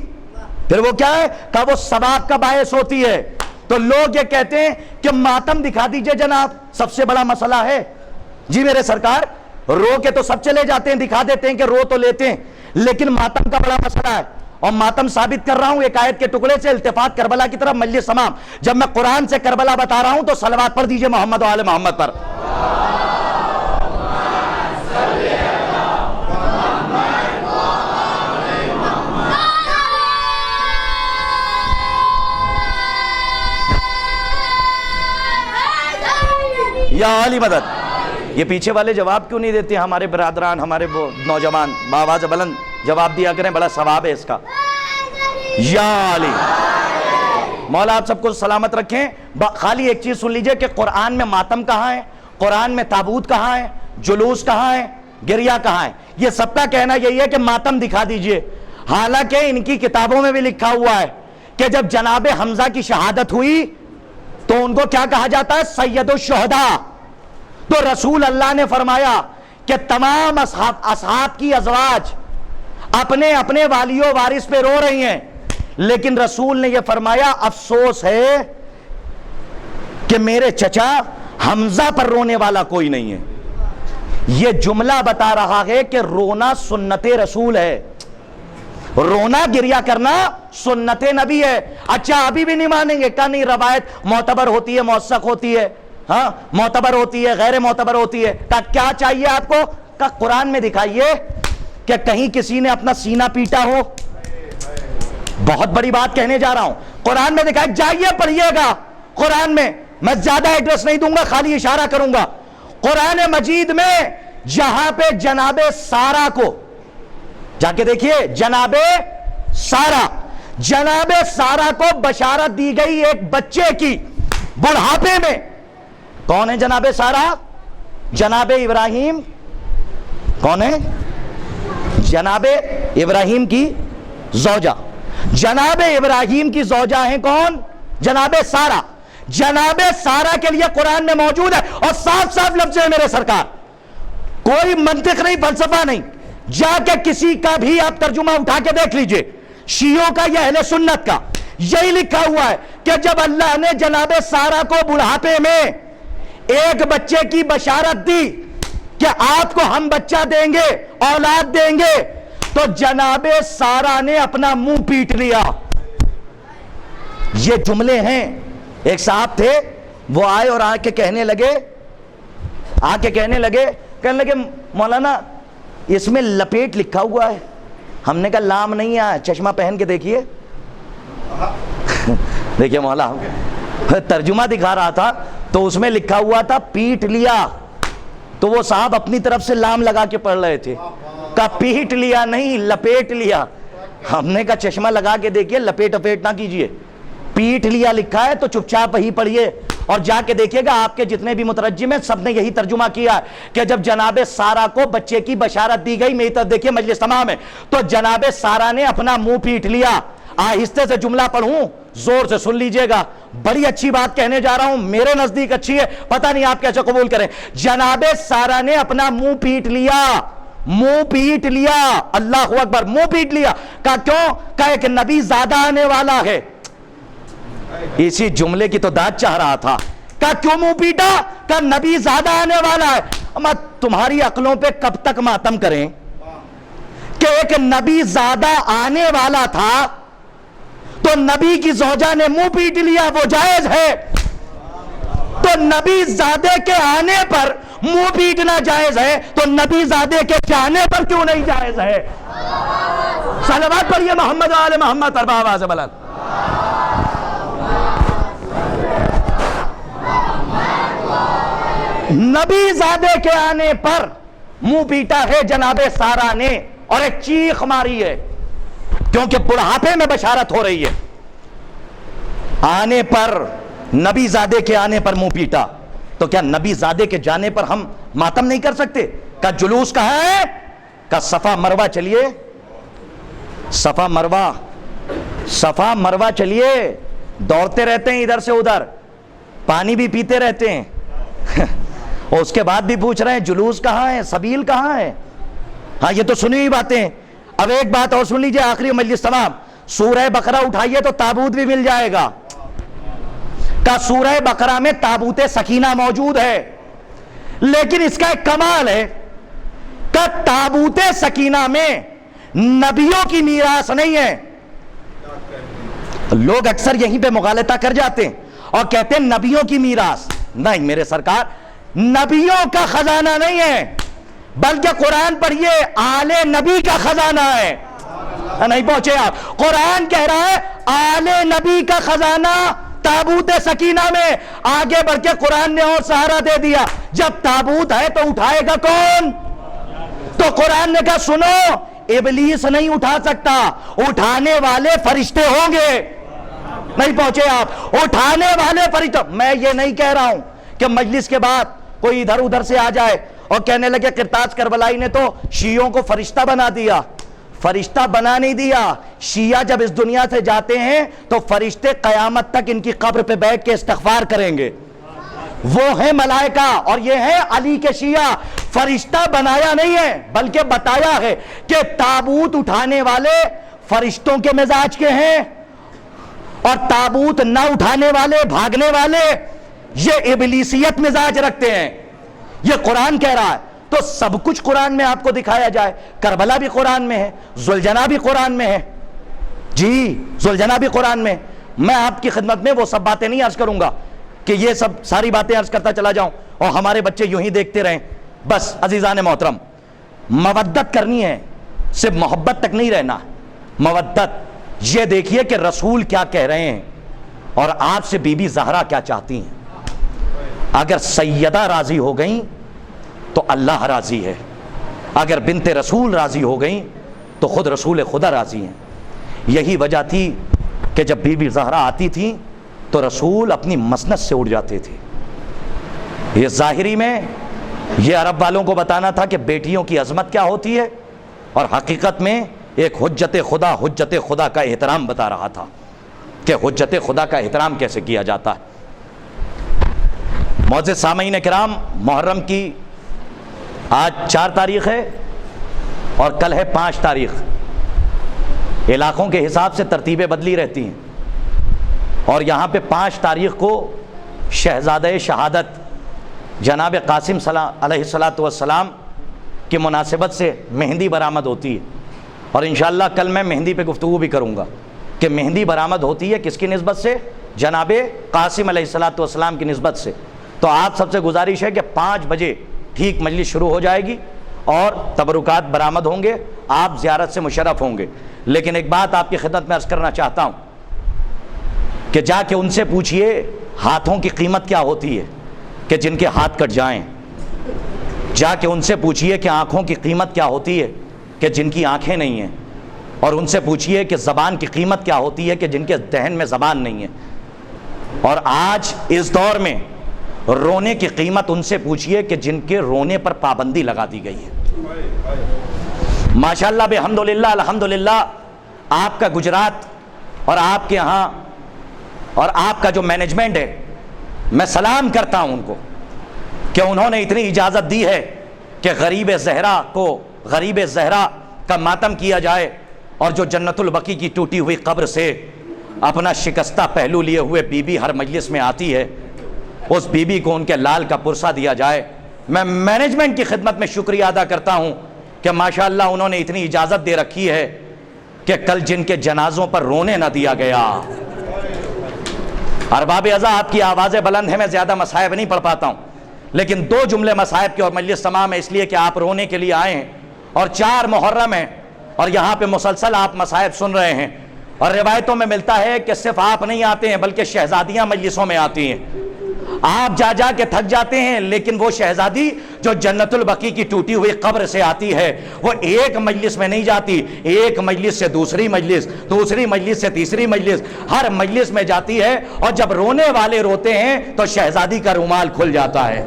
پھر وہ کیا ہے کہ وہ ثواب کا باعث ہوتی ہے. تو لوگ یہ کہتے ہیں کہ ماتم دکھا دیجئے جناب، سب سے بڑا مسئلہ ہے. جی میرے سرکار، رو کے تو سب چلے جاتے ہیں، دکھا دیتے ہیں کہ رو تو لیتے ہیں، لیکن ماتم کا بڑا مسئلہ ہے. اور ماتم ثابت کر رہا ہوں ایک آیت کے ٹکڑے سے، التفات کربلا کی طرف مجلس تمام. جب میں قرآن سے کربلا بتا رہا ہوں تو صلوات پڑھ دیجئے محمد و آل محمد پر. یا علی مدد. یہ پیچھے والے جواب کیوں نہیں دیتے؟ ہمارے برادران، ہمارے وہ نوجوان بآواز بلند جواب دیا کریں، بڑا ثواب ہے اس کا. یا علی. مولا آپ سب کو سلامت رکھیں. خالی ایک چیز سن لیجئے کہ قرآن میں ماتم کہاں ہے, قرآن میں تابوت کہاں ہے, جلوس کہاں ہے, گریہ کہاں ہے. یہ سب کا کہنا یہی ہے کہ ماتم دکھا دیجئے. حالانکہ ان کی کتابوں میں بھی لکھا ہوا ہے کہ جب جناب حمزہ کی شہادت ہوئی تو ان کو کیا کہا جاتا ہے, سید الشہداء. تو رسول اللہ نے فرمایا کہ تمام اصحاب کی ازواج اپنے اپنے والی و وارث پہ رو رہی ہیں, لیکن رسول نے یہ فرمایا افسوس ہے کہ میرے چچا حمزہ پر رونے والا کوئی نہیں ہے. یہ جملہ بتا رہا ہے کہ رونا سنت رسول ہے, رونا گریہ کرنا سنت نبی ہے. اچھا ابھی بھی نہیں مانیں گے, کہ نہیں روایت معتبر ہوتی ہے, موثق ہوتی ہے, ہاں معتبر ہوتی ہے, غیر معتبر ہوتی ہے. کیا چاہیے آپ کو, کہ قرآن میں دکھائیے کہ کہیں کسی نے اپنا سینہ پیٹا ہو. بہت بڑی بات کہنے جا رہا ہوں, قرآن میں دکھائے, جائیے پڑھیے گا قرآن میں. میں زیادہ ایڈریس نہیں دوں گا, خالی اشارہ کروں گا. قرآن مجید میں جہاں پہ جناب سارا کو جا کے دیکھیے, جناب سارا کو بشارت دی گئی ایک بچے کی بڑھاپے میں. کون ہے جناب سارا؟ جناب ابراہیم. کون ہے؟ جناب ابراہیم کی زوجہ. جناب ابراہیم کی زوجہ ہیں کون؟ جناب سارا. جناب سارا کے لیے قرآن میں موجود ہے, اور صاف صاف لفظ ہے میرے سرکار, کوئی منطق نہیں, فلسفہ نہیں. جا کے کسی کا بھی آپ ترجمہ اٹھا کے دیکھ لیجئے, شیعوں کا یا اہل سنت کا, یہی لکھا ہوا ہے کہ جب اللہ نے جناب سارا کو بڑھاپے میں ایک بچے کی بشارت دی کہ آپ کو ہم بچہ دیں گے, اولاد دیں گے, تو جناب سارا نے اپنا منہ پیٹ لیا. یہ جملے ہیں. ایک صاحب تھے, وہ آئے اور آ کے کہنے لگے مولانا اس میں لپیٹ لکھا ہوا ہے. ہم نے کہا لام نہیں ہے, چشمہ پہن کے دیکھیے. دیکھیے مولا ترجمہ دکھا رہا تھا تو اس میں لکھا ہوا تھا پیٹ لیا, تو وہ صاحب اپنی طرف سے لام لگا کے پڑھ رہے تھے. کہا پیٹ لیا نہیں, لپیٹ لیا. ہم نے کہا چشمہ لگا کے دیکھیے, لپیٹ نہ کیجئے. پیٹ لیا لکھا ہے تو چپ چاپ وہی پڑھیے, اور جا کے دیکھیے گا آپ کے جتنے بھی مترجم ہیں سب نے یہی ترجمہ کیا کہ جب جناب سارا کو بچے کی بشارت دی گئی, میری طرف دیکھیے مجلس تمام ہے, تو جناب سارا نے اپنا منہ پیٹ لیا. آہستہ سے جملہ پڑھوں, زور سے سن لیجئے گا, بڑی اچھی بات کہنے جا رہا ہوں, میرے نزدیک اچھی ہے, پتہ نہیں آپ کیسے قبول کریں. جناب سارا نے اپنا منہ پیٹ لیا, اللہ اکبر, منہ پیٹ لیا. کہا کیوں؟ کہا ایک نبی زیادہ آنے والا ہے. اسی جملے کی تو داد چاہ رہا تھا. کہا کیوں منہ پیٹا؟ کہا نبی زیادہ آنے والا ہے. اما تمہاری عقلوں پہ کب تک ماتم کریں کہ ایک نبی زیادہ آنے والا تھا تو نبی کی زوجہ نے منہ پیٹ لیا, وہ جائز ہے, تو نبی زادے کے آنے پر منہ پیٹنا جائز ہے, تو نبی زادے کے جانے پر کیوں نہیں جائز ہے؟ صلوات پڑھیے محمد و آل محمد, اربع آواز بلند. نبی زادے کے آنے پر منہ پیٹا ہے جناب سارا نے, اور ایک چیخ ماری ہے کیونکہ بڑھاپے میں بشارت ہو رہی ہے. آنے پر, نبی زادے کے آنے پر منہ پیٹا, تو کیا نبی زادے کے جانے پر ہم ماتم نہیں کر سکتے؟ کا جلوس کہاں ہے؟ کا صفا مروہ چلیے, صفا مروہ چلیے. دوڑتے رہتے ہیں ادھر سے ادھر, پانی بھی پیتے رہتے ہیں, اور اس کے بعد بھی پوچھ رہے ہیں جلوس کہاں ہے, سبیل کہاں ہے. ہاں یہ تو سنی ہوئی باتیں. اب ایک بات اور سن لیجئے, آخری مجلس تمام. سورہ بقرہ اٹھائیے تو تابوت بھی مل جائے گا. کا سورہ بقرہ میں تابوت سکینہ موجود ہے, لیکن اس کا ایک کمال ہے کہ تابوت سکینہ میں نبیوں کی میراث نہیں ہے. لوگ اکثر یہیں پہ مغالطہ کر جاتے ہیں اور کہتے ہیں نبیوں کی میراث. نہیں میرے سرکار, نبیوں کا خزانہ نہیں ہے, بلکہ قرآن پڑھیے آل نبی کا خزانہ ہے. نہیں پہنچے آپ؟ قرآن کہہ رہا ہے آل نبی کا خزانہ تابوت سکینہ میں. آگے بڑھ کے قرآن نے اور سہارا دے دیا, جب تابوت ہے تو اٹھائے گا کون؟ تو قرآن نے کہا سنو, ابلیس نہیں اٹھا سکتا, اٹھانے والے فرشتے ہوں گے. نہیں پہنچے آپ، اٹھانے والے فرشتوں. میں یہ نہیں کہہ رہا ہوں کہ مجلس کے بعد کوئی ادھر ادھر سے آ جائے اور کہنے لگے قرطاس کربلائی نے تو شیعوں کو فرشتہ بنا دیا. فرشتہ بنا نہیں دیا. شیعہ جب اس دنیا سے جاتے ہیں تو فرشتے قیامت تک ان کی قبر پہ بیٹھ کے استغفار کریں گے. وہ ہیں ملائکہ اور یہ ہیں علی کے شیعہ. فرشتہ بنایا نہیں ہے بلکہ بتایا ہے کہ تابوت اٹھانے والے فرشتوں کے مزاج کے ہیں اور تابوت نہ اٹھانے والے، بھاگنے والے، یہ ابلیسیت مزاج رکھتے ہیں. یہ قرآن کہہ رہا ہے تو سب کچھ قرآن میں آپ کو دکھایا جائے. کربلا بھی قرآن میں ہے، ذوالجناح بھی قرآن میں ہے. جی ذوالجناح بھی قرآن میں. میں آپ کی خدمت میں وہ سب باتیں نہیں عرض کروں گا کہ یہ سب ساری باتیں عرض کرتا چلا جاؤں اور ہمارے بچے یوں ہی دیکھتے رہیں. بس عزیزان محترم، مودت کرنی ہے، صرف محبت تک نہیں رہنا. مودت یہ دیکھیے کہ رسول کیا کہہ رہے ہیں اور آپ سے بی بی زہرا کیا چاہتی ہیں. اگر سیدہ راضی ہو گئیں تو اللہ راضی ہے. اگر بنت رسول راضی ہو گئیں تو خود رسول خدا راضی ہیں. یہی وجہ تھی کہ جب بی بی زہرا آتی تھی تو رسول اپنی مسند سے اٹھ جاتے تھے. یہ ظاہری میں یہ عرب والوں کو بتانا تھا کہ بیٹیوں کی عظمت کیا ہوتی ہے اور حقیقت میں ایک حجت خدا کا احترام بتا رہا تھا کہ حجت خدا کا احترام کیسے کیا جاتا ہے. معزز سامعین کرام، محرم کی آج 4 تاریخ ہے اور کل ہے 5 تاریخ. علاقوں کے حساب سے ترتیبیں بدلی رہتی ہیں اور یہاں پہ 5 تاریخ کو شہزادہ شہادت جناب قاسم علیہ السلام کی مناسبت سے مہندی برآمد ہوتی ہے. اور انشاءاللہ کل میں مہندی پہ گفتگو بھی کروں گا کہ مہندی برآمد ہوتی ہے کس کی نسبت سے؟ جناب قاسم علیہ السلام کی نسبت سے. تو آپ سب سے گزارش ہے کہ 5 بجے ٹھیک مجلس شروع ہو جائے گی اور تبرکات برآمد ہوں گے، آپ زیارت سے مشرف ہوں گے. لیکن ایک بات آپ کی خدمت میں عرض کرنا چاہتا ہوں کہ جا کے ان سے پوچھئے ہاتھوں کی قیمت کیا ہوتی ہے کہ جن کے ہاتھ کٹ جائیں. جا کے ان سے پوچھئے کہ آنکھوں کی قیمت کیا ہوتی ہے کہ جن کی آنکھیں نہیں ہیں. اور ان سے پوچھئے کہ زبان کی قیمت کیا ہوتی ہے کہ جن کے دہن میں زبان نہیں ہے. اور آج اس دور میں رونے کی قیمت ان سے پوچھئے کہ جن کے رونے پر پابندی لگا دی گئی ہے. ماشاءاللہ بحمدللہ الحمدللہ آپ کا گجرات اور آپ کے یہاں اور آپ کا جو مینجمنٹ ہے، میں سلام کرتا ہوں ان کو کہ انہوں نے اتنی اجازت دی ہے کہ غریب زہرا کا ماتم کیا جائے اور جو جنت البقیع کی ٹوٹی ہوئی قبر سے اپنا شکستہ پہلو لیے ہوئے بی بی ہر مجلس میں آتی ہے، اس بی بی کو ان کے لال کا پرسہ دیا جائے. میں مینجمنٹ کی خدمت میں شکریہ ادا کرتا ہوں کہ ماشاءاللہ انہوں نے اتنی اجازت دے رکھی ہے کہ کل جن کے جنازوں پر رونے نہ دیا گیا. ارباب ازا آپ کی آوازیں بلند ہیں، میں زیادہ مصائب نہیں پڑھ پاتا ہوں لیکن 2 جملے مصائب کے اور مجلس تمام ہے اس لیے کہ آپ رونے کے لیے آئے ہیں اور 4 محرم ہیں اور یہاں پہ مسلسل آپ مصائب سن رہے ہیں. اور روایتوں میں ملتا ہے کہ صرف آپ نہیں آتے ہیں بلکہ شہزادیاں مجلسوں میں آتی ہیں. آپ جا جا کے تھک جاتے ہیں لیکن وہ شہزادی جو جنت البقیع کی ٹوٹی ہوئی قبر سے آتی ہے وہ ایک مجلس میں نہیں جاتی، ایک مجلس سے دوسری مجلس، دوسری مجلس سے تیسری مجلس، ہر مجلس میں جاتی ہے. اور جب رونے والے روتے ہیں تو شہزادی کا رومال کھل جاتا ہے.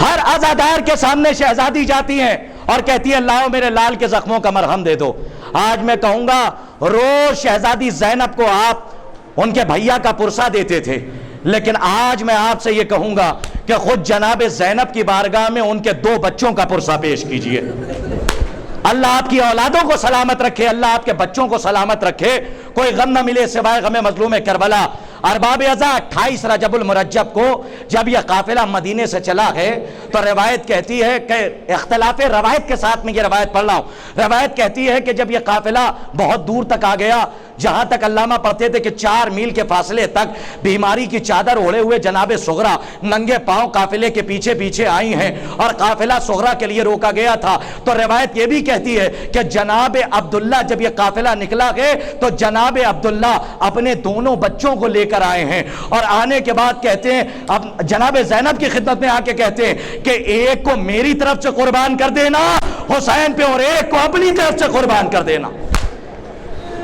ہر عزادار کے سامنے شہزادی جاتی ہیں اور کہتی ہے لاؤ میرے لال کے زخموں کا مرہم دے دو. آج میں کہوں گا روز شہزادی زینب کو آپ ان کے بھیا کا پرسہ دیتے تھے لیکن آج میں آپ سے یہ کہوں گا کہ خود جناب زینب کی بارگاہ میں ان کے 2 بچوں کا پرسہ پیش کیجئے. اللہ آپ کی اولادوں کو سلامت رکھے، اللہ آپ کے بچوں کو سلامت رکھے، کوئی غم نہ ملے سوائے غم مظلوم کربلا. ارباب ازا 28 رجب المرجب کو جب یہ قافلہ مدینے سے چلا ہے تو روایت کہتی ہے کہ اختلاف روایت کے ساتھ میں یہ روایت پڑھ رہا ہوں. روایت کہتی ہے کہ جب یہ قافلہ بہت دور تک آ گیا، جہاں تک علامہ پڑھتے تھے کہ 4 میل کے فاصلے تک بیماری کی چادر اوڑھے ہوئے جناب صغرا ننگے پاؤں قافلے کے پیچھے پیچھے آئی ہیں اور قافلہ صغرا کے لیے روکا گیا تھا. تو روایت یہ بھی کہتی ہے کہ جناب عبداللہ جب یہ قافلہ نکلا گئے تو جناب عبداللہ اپنے دونوں بچوں کو لے کر آئے ہیں اور آنے کے بعد کہتے ہیں اب جناب زینب کی خدمت میں آ کے کہتے ہیں کہ ایک کو میری طرف سے قربان کر دینا حسین پہ اور ایک کو اپنی طرف سے قربان کر دینا.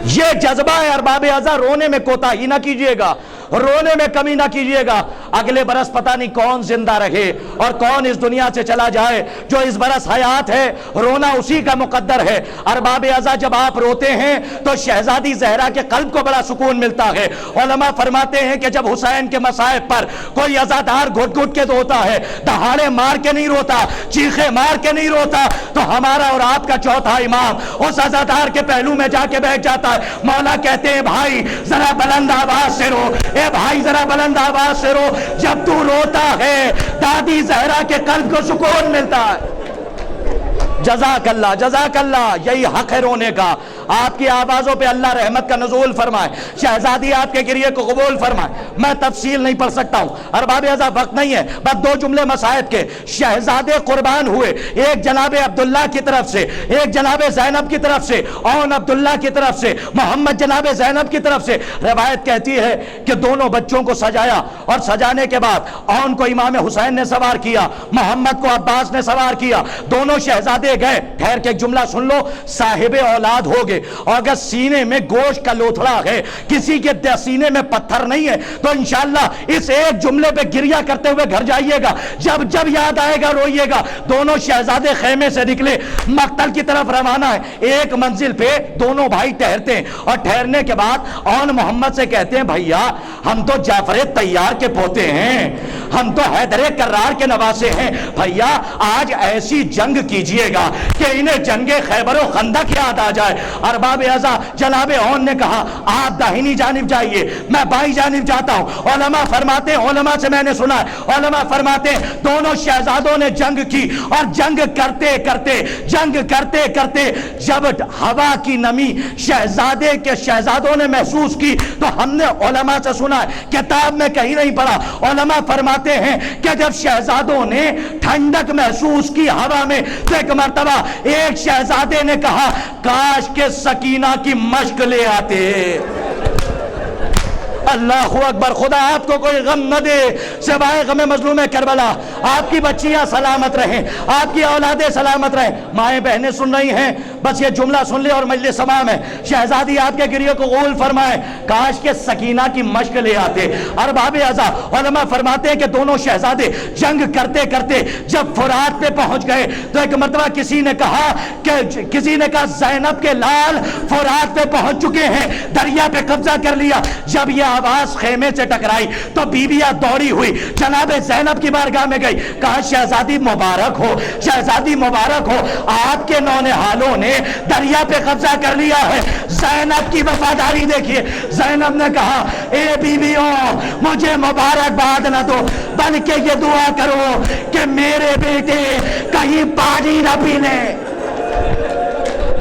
یہ جذبہ ہے ارباب ازا، رونے میں کوتاہی نہ کیجئے گا، رونے میں کمی نہ کیجئے گا۔ اگلے برس پتہ نہیں کون زندہ رہے اور کون اس دنیا سے چلا جائے، جو اس برس حیات ہے رونا اسی کا مقدر ہے۔ ارباب ازا جب آپ روتے ہیں تو شہزادی زہرا کے قلب کو بڑا سکون ملتا ہے۔ علماء فرماتے ہیں کہ جب حسین کے مصائب پر کوئی عزادار گھٹ گھٹ کے روتا ہے، دہاڑے مار کے نہیں روتا، چیخے مار کے نہیں روتا، تو ہمارا اور آپ کا چوتھا امام اس عزادار کے پہلو میں جا کے بیٹھ جاتا ہے۔ مولا کہتے ہیں بھائی ذرا بلند آواز سے رو، اے بھائی ذرا بلند آواز سے رو، جب تو روتا ہے دادی زہرا کے قلب کو سکون ملتا ہے۔ جزاک اللہ، جزاک اللہ، یہی حق ہے رونے کا۔ آپ کی آوازوں پہ اللہ رحمت کا نزول فرمائے، شہزادی آپ کے گریے کو قبول فرمائے۔ میں تفصیل نہیں پڑھ سکتا ہوں، ارباب ازا وقت نہیں ہے، بس دو جملے مصائب کے۔ شہزادے قربان ہوئے، ایک جناب عبداللہ کی طرف سے، ایک جناب زینب کی طرف سے، اون عبداللہ کی طرف سے، محمد جناب زینب کی طرف سے۔ روایت کہتی ہے کہ دونوں بچوں کو سجایا اور سجانے کے بعد اون کو امام حسین نے سوار کیا، محمد کو عباس نے سوار کیا، دونوں شہزادے گئے۔ ٹھہر کے ایک جملہ سن لو، صاحب اولاد ہوگے، اور اگر سینے میں گوشت کا لوتھڑا ہے، کسی کے سینے میں پتھر نہیں ہے، تو انشاءاللہ اس ایک جملے پہ گریہ کرتے ہوئے گھر جائیے گا، جب جب یاد آئے گا روئیے گا۔ دونوں شہزادے خیمے سے نکلے، مقتل کی طرف روانہ ہے۔ ایک منزل پہ دونوں بھائی ٹھہرتے ہیں، اور ٹھہرنے کے بعد اون محمد سے کہتے ہیں بھیا ہم تو جعفر طیار کے پوتے ہیں، ہم تو حیدر کرار کے نواسے ہیں، بھیا آج ایسی جنگ کیجئے گا کہ انہیں جنگ خیبر و خندق یاد آ جائے۔ ارباب ازا جناب اون نے کہا آپ داہنی جانب جائیے، میں بائیں جانب جاتا ہوں۔ علماء فرماتے ہیں، علماء سے میں نے سنا ہے، علماء فرماتے ہیں دونوں شہزادوں نے جنگ کی، اور جنگ کرتے کرتے جب ہوا کی نمی شہزادوں نے محسوس کی، تو ہم نے علماء سے سنا ہے، کتاب میں کہیں نہیں پڑھا۔ علماء فرماتے ہیں کہ جب شہزادوں نے ٹھنڈک محسوس کی ہوا میں، تو ایک مرتبہ ایک شہزادے نے کہا کاش کے سکینہ کی مشق لے آتے۔ اللہ اکبر، خدا آپ کو کوئی غم نہ دے سوائے غم مظلوم کربلا۔ آپ کی بچیاں سلامت رہیں، آپ کی اولادیں سلامت رہیں۔ مائیں بہنیں سن رہی ہیں، بس یہ جملہ سن لے اور مجلس تمام ہے۔ شہزادی آپ کے گریے کو قبول فرمائے، کاش کے سکینہ کی مشق لے آتے۔ ارباب ازا علماء فرماتے ہیں کہ دونوں شہزادے جنگ کرتے کرتے جب فرات پہ پہنچ گئے، تو ایک مرتبہ کسی نے کہا زینب کے لال فرات پہ پہنچ چکے ہیں، دریا پہ قبضہ کر لیا۔ جب یہ آواز خیمے سے ٹکرائی تو بیویاں دوڑی ہوئی جناب زینب کی بارگاہ میں گئی، کہا شہزادی مبارک ہو، شہزادی مبارک ہو، آپ کے نونہالوں نے دریا پہ قبضہ کر لیا ہے۔ زینب کی وفاداری دیکھیے، زینب نے کہا اے بیویوں مجھے مبارکباد نہ دو، بلکہ یہ دعا کرو کہ میرے بیٹے کہیں پانی نہ پی لیں۔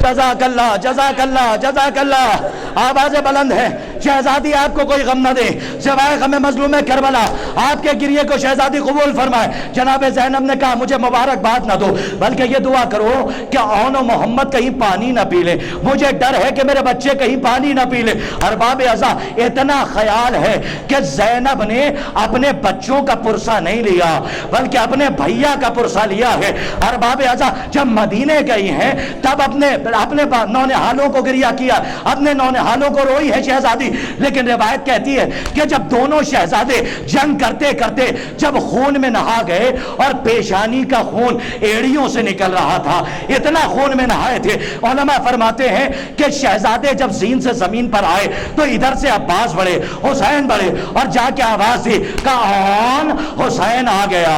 جزاک اللہ، جزاک اللہ، جزاک اللہ۔ آوازیں بلند ہے، شہزادی آپ کو کوئی غم نہ دے سوائے غم مظلوم کربلا۔ آپ کے گریے کو شہزادی قبول فرمائے۔ جناب زینب نے کہا مجھے مبارکباد نہ دو، بلکہ یہ دعا کرو کہ اون و محمد کہیں پانی نہ پی لے، مجھے ڈر ہے کہ میرے بچے کہیں پانی نہ پی لے۔ ارباب ازا اتنا خیال ہے کہ زینب نے اپنے بچوں کا پرسہ نہیں لیا بلکہ اپنے بھیا کا پرسہ لیا ہے۔ ارباب ازا جب مدینے گئی ہیں تب اپنے نونہالوں کو گریہ کیا، اپنے نونہالوں کو روئی ہے شہزادی، لیکن روایت کہتی ہے کہ جب دونوں شہزادے جنگ کرتے کرتے جب خون میں نہا گئے اور پیشانی کا خون ایڑیوں سے نکل رہا تھا، اتنا خون میں نہائے تھے، علماء فرماتے ہیں کہ شہزادے جب زین سے زمین پر آئے تو ادھر سے عباس بڑھے، حسین بڑھے، اور جا کے آواز دی کہا اون حسین آ گیا،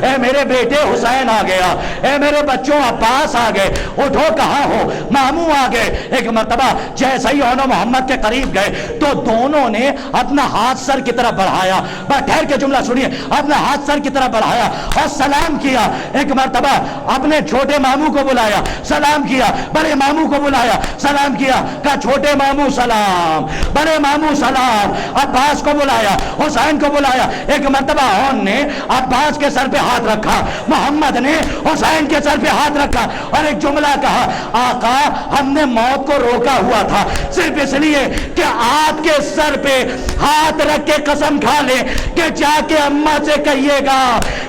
اے میرے بیٹے حسین آ گیا، اے میرے بچوں عباس آ گئے، اٹھو کہاں ہو، ماموں آ گئے۔ ایک مرتبہ جیسے ہی اون محمد کے قریب گئے تو دونوں نے اپنا ہاتھ سر کی طرف بڑھایا، ٹھہر کے جملہ سنیے، اپنا ہاتھ سر کی طرف بڑھایا اور سلام کیا۔ ایک مرتبہ اپنے چھوٹے ماموں کو بلایا، سلام کیا، بڑے ماموں کو بلایا، سلام کیا، کہا چھوٹے ماموں سلام، بڑے ماموں سلام۔ عباس کو بلایا، حسین کو بلایا۔ ایک مرتبہ اون نے عباس کے سر پہ ہاتھ رکھا، محمد نے حسین کے سر پہ ہاتھ رکھا اور ایک جملہ کہا آقا ہم نے موت کو روکا ہوا تھا صرف اس لیے کہ آپ کے سر پہ ہاتھ رکھ کے قسم کھا لیں کہ جا کے اماں سے کہیے گا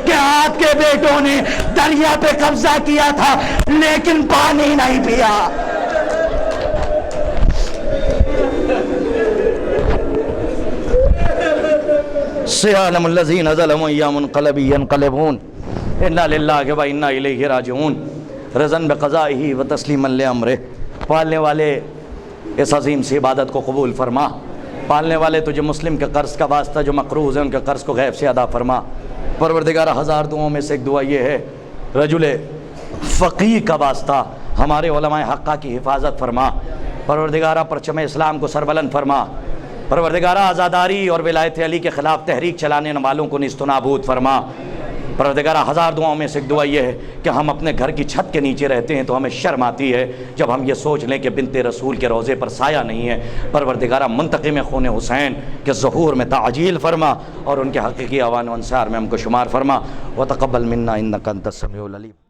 کہ آپ کے بیٹوں نے دریا پہ قبضہ کیا تھا لیکن پانی نہیں پیا۔ سيعلم الذين ظلموا أي منقلب ينقلبون إنا لله وإنا إليه راجعون رضا بقضائه وتسلیما لأمره. پالنے والے اس عظیم سی عبادت کو قبول فرما. پالنے والے تجھے مسلم کے قرض کا واسطہ جو مقروض ہیں ان کے قرض کو غیب سے ادا فرما. پروردگار ہزار دعاؤں میں سے ایک دعا یہ ہے رجل فقیہ کا واسطہ ہمارے علماء حقہ کی حفاظت فرما. پروردگارہ پرچم اسلام کو سربلند فرما. پروردگارہ آزاداری اور ولایت علی کے خلاف تحریک چلانے والوں کو نیست و نابود فرما. پروردگارہ ہزار دعاؤں میں سے ایک دعا یہ ہے کہ ہم اپنے گھر کی چھت کے نیچے رہتے ہیں تو ہمیں شرم آتی ہے جب ہم یہ سوچ لیں کہ بنت رسول کے روضے پر سایہ نہیں ہے. پروردگارہ منتقم خون حسین کے ظہور میں تعجیل فرما اور ان کے حقیقی اوان و انصار میں ہم کو شمار فرما. وتقبل منا انک انت السمیع العلیم.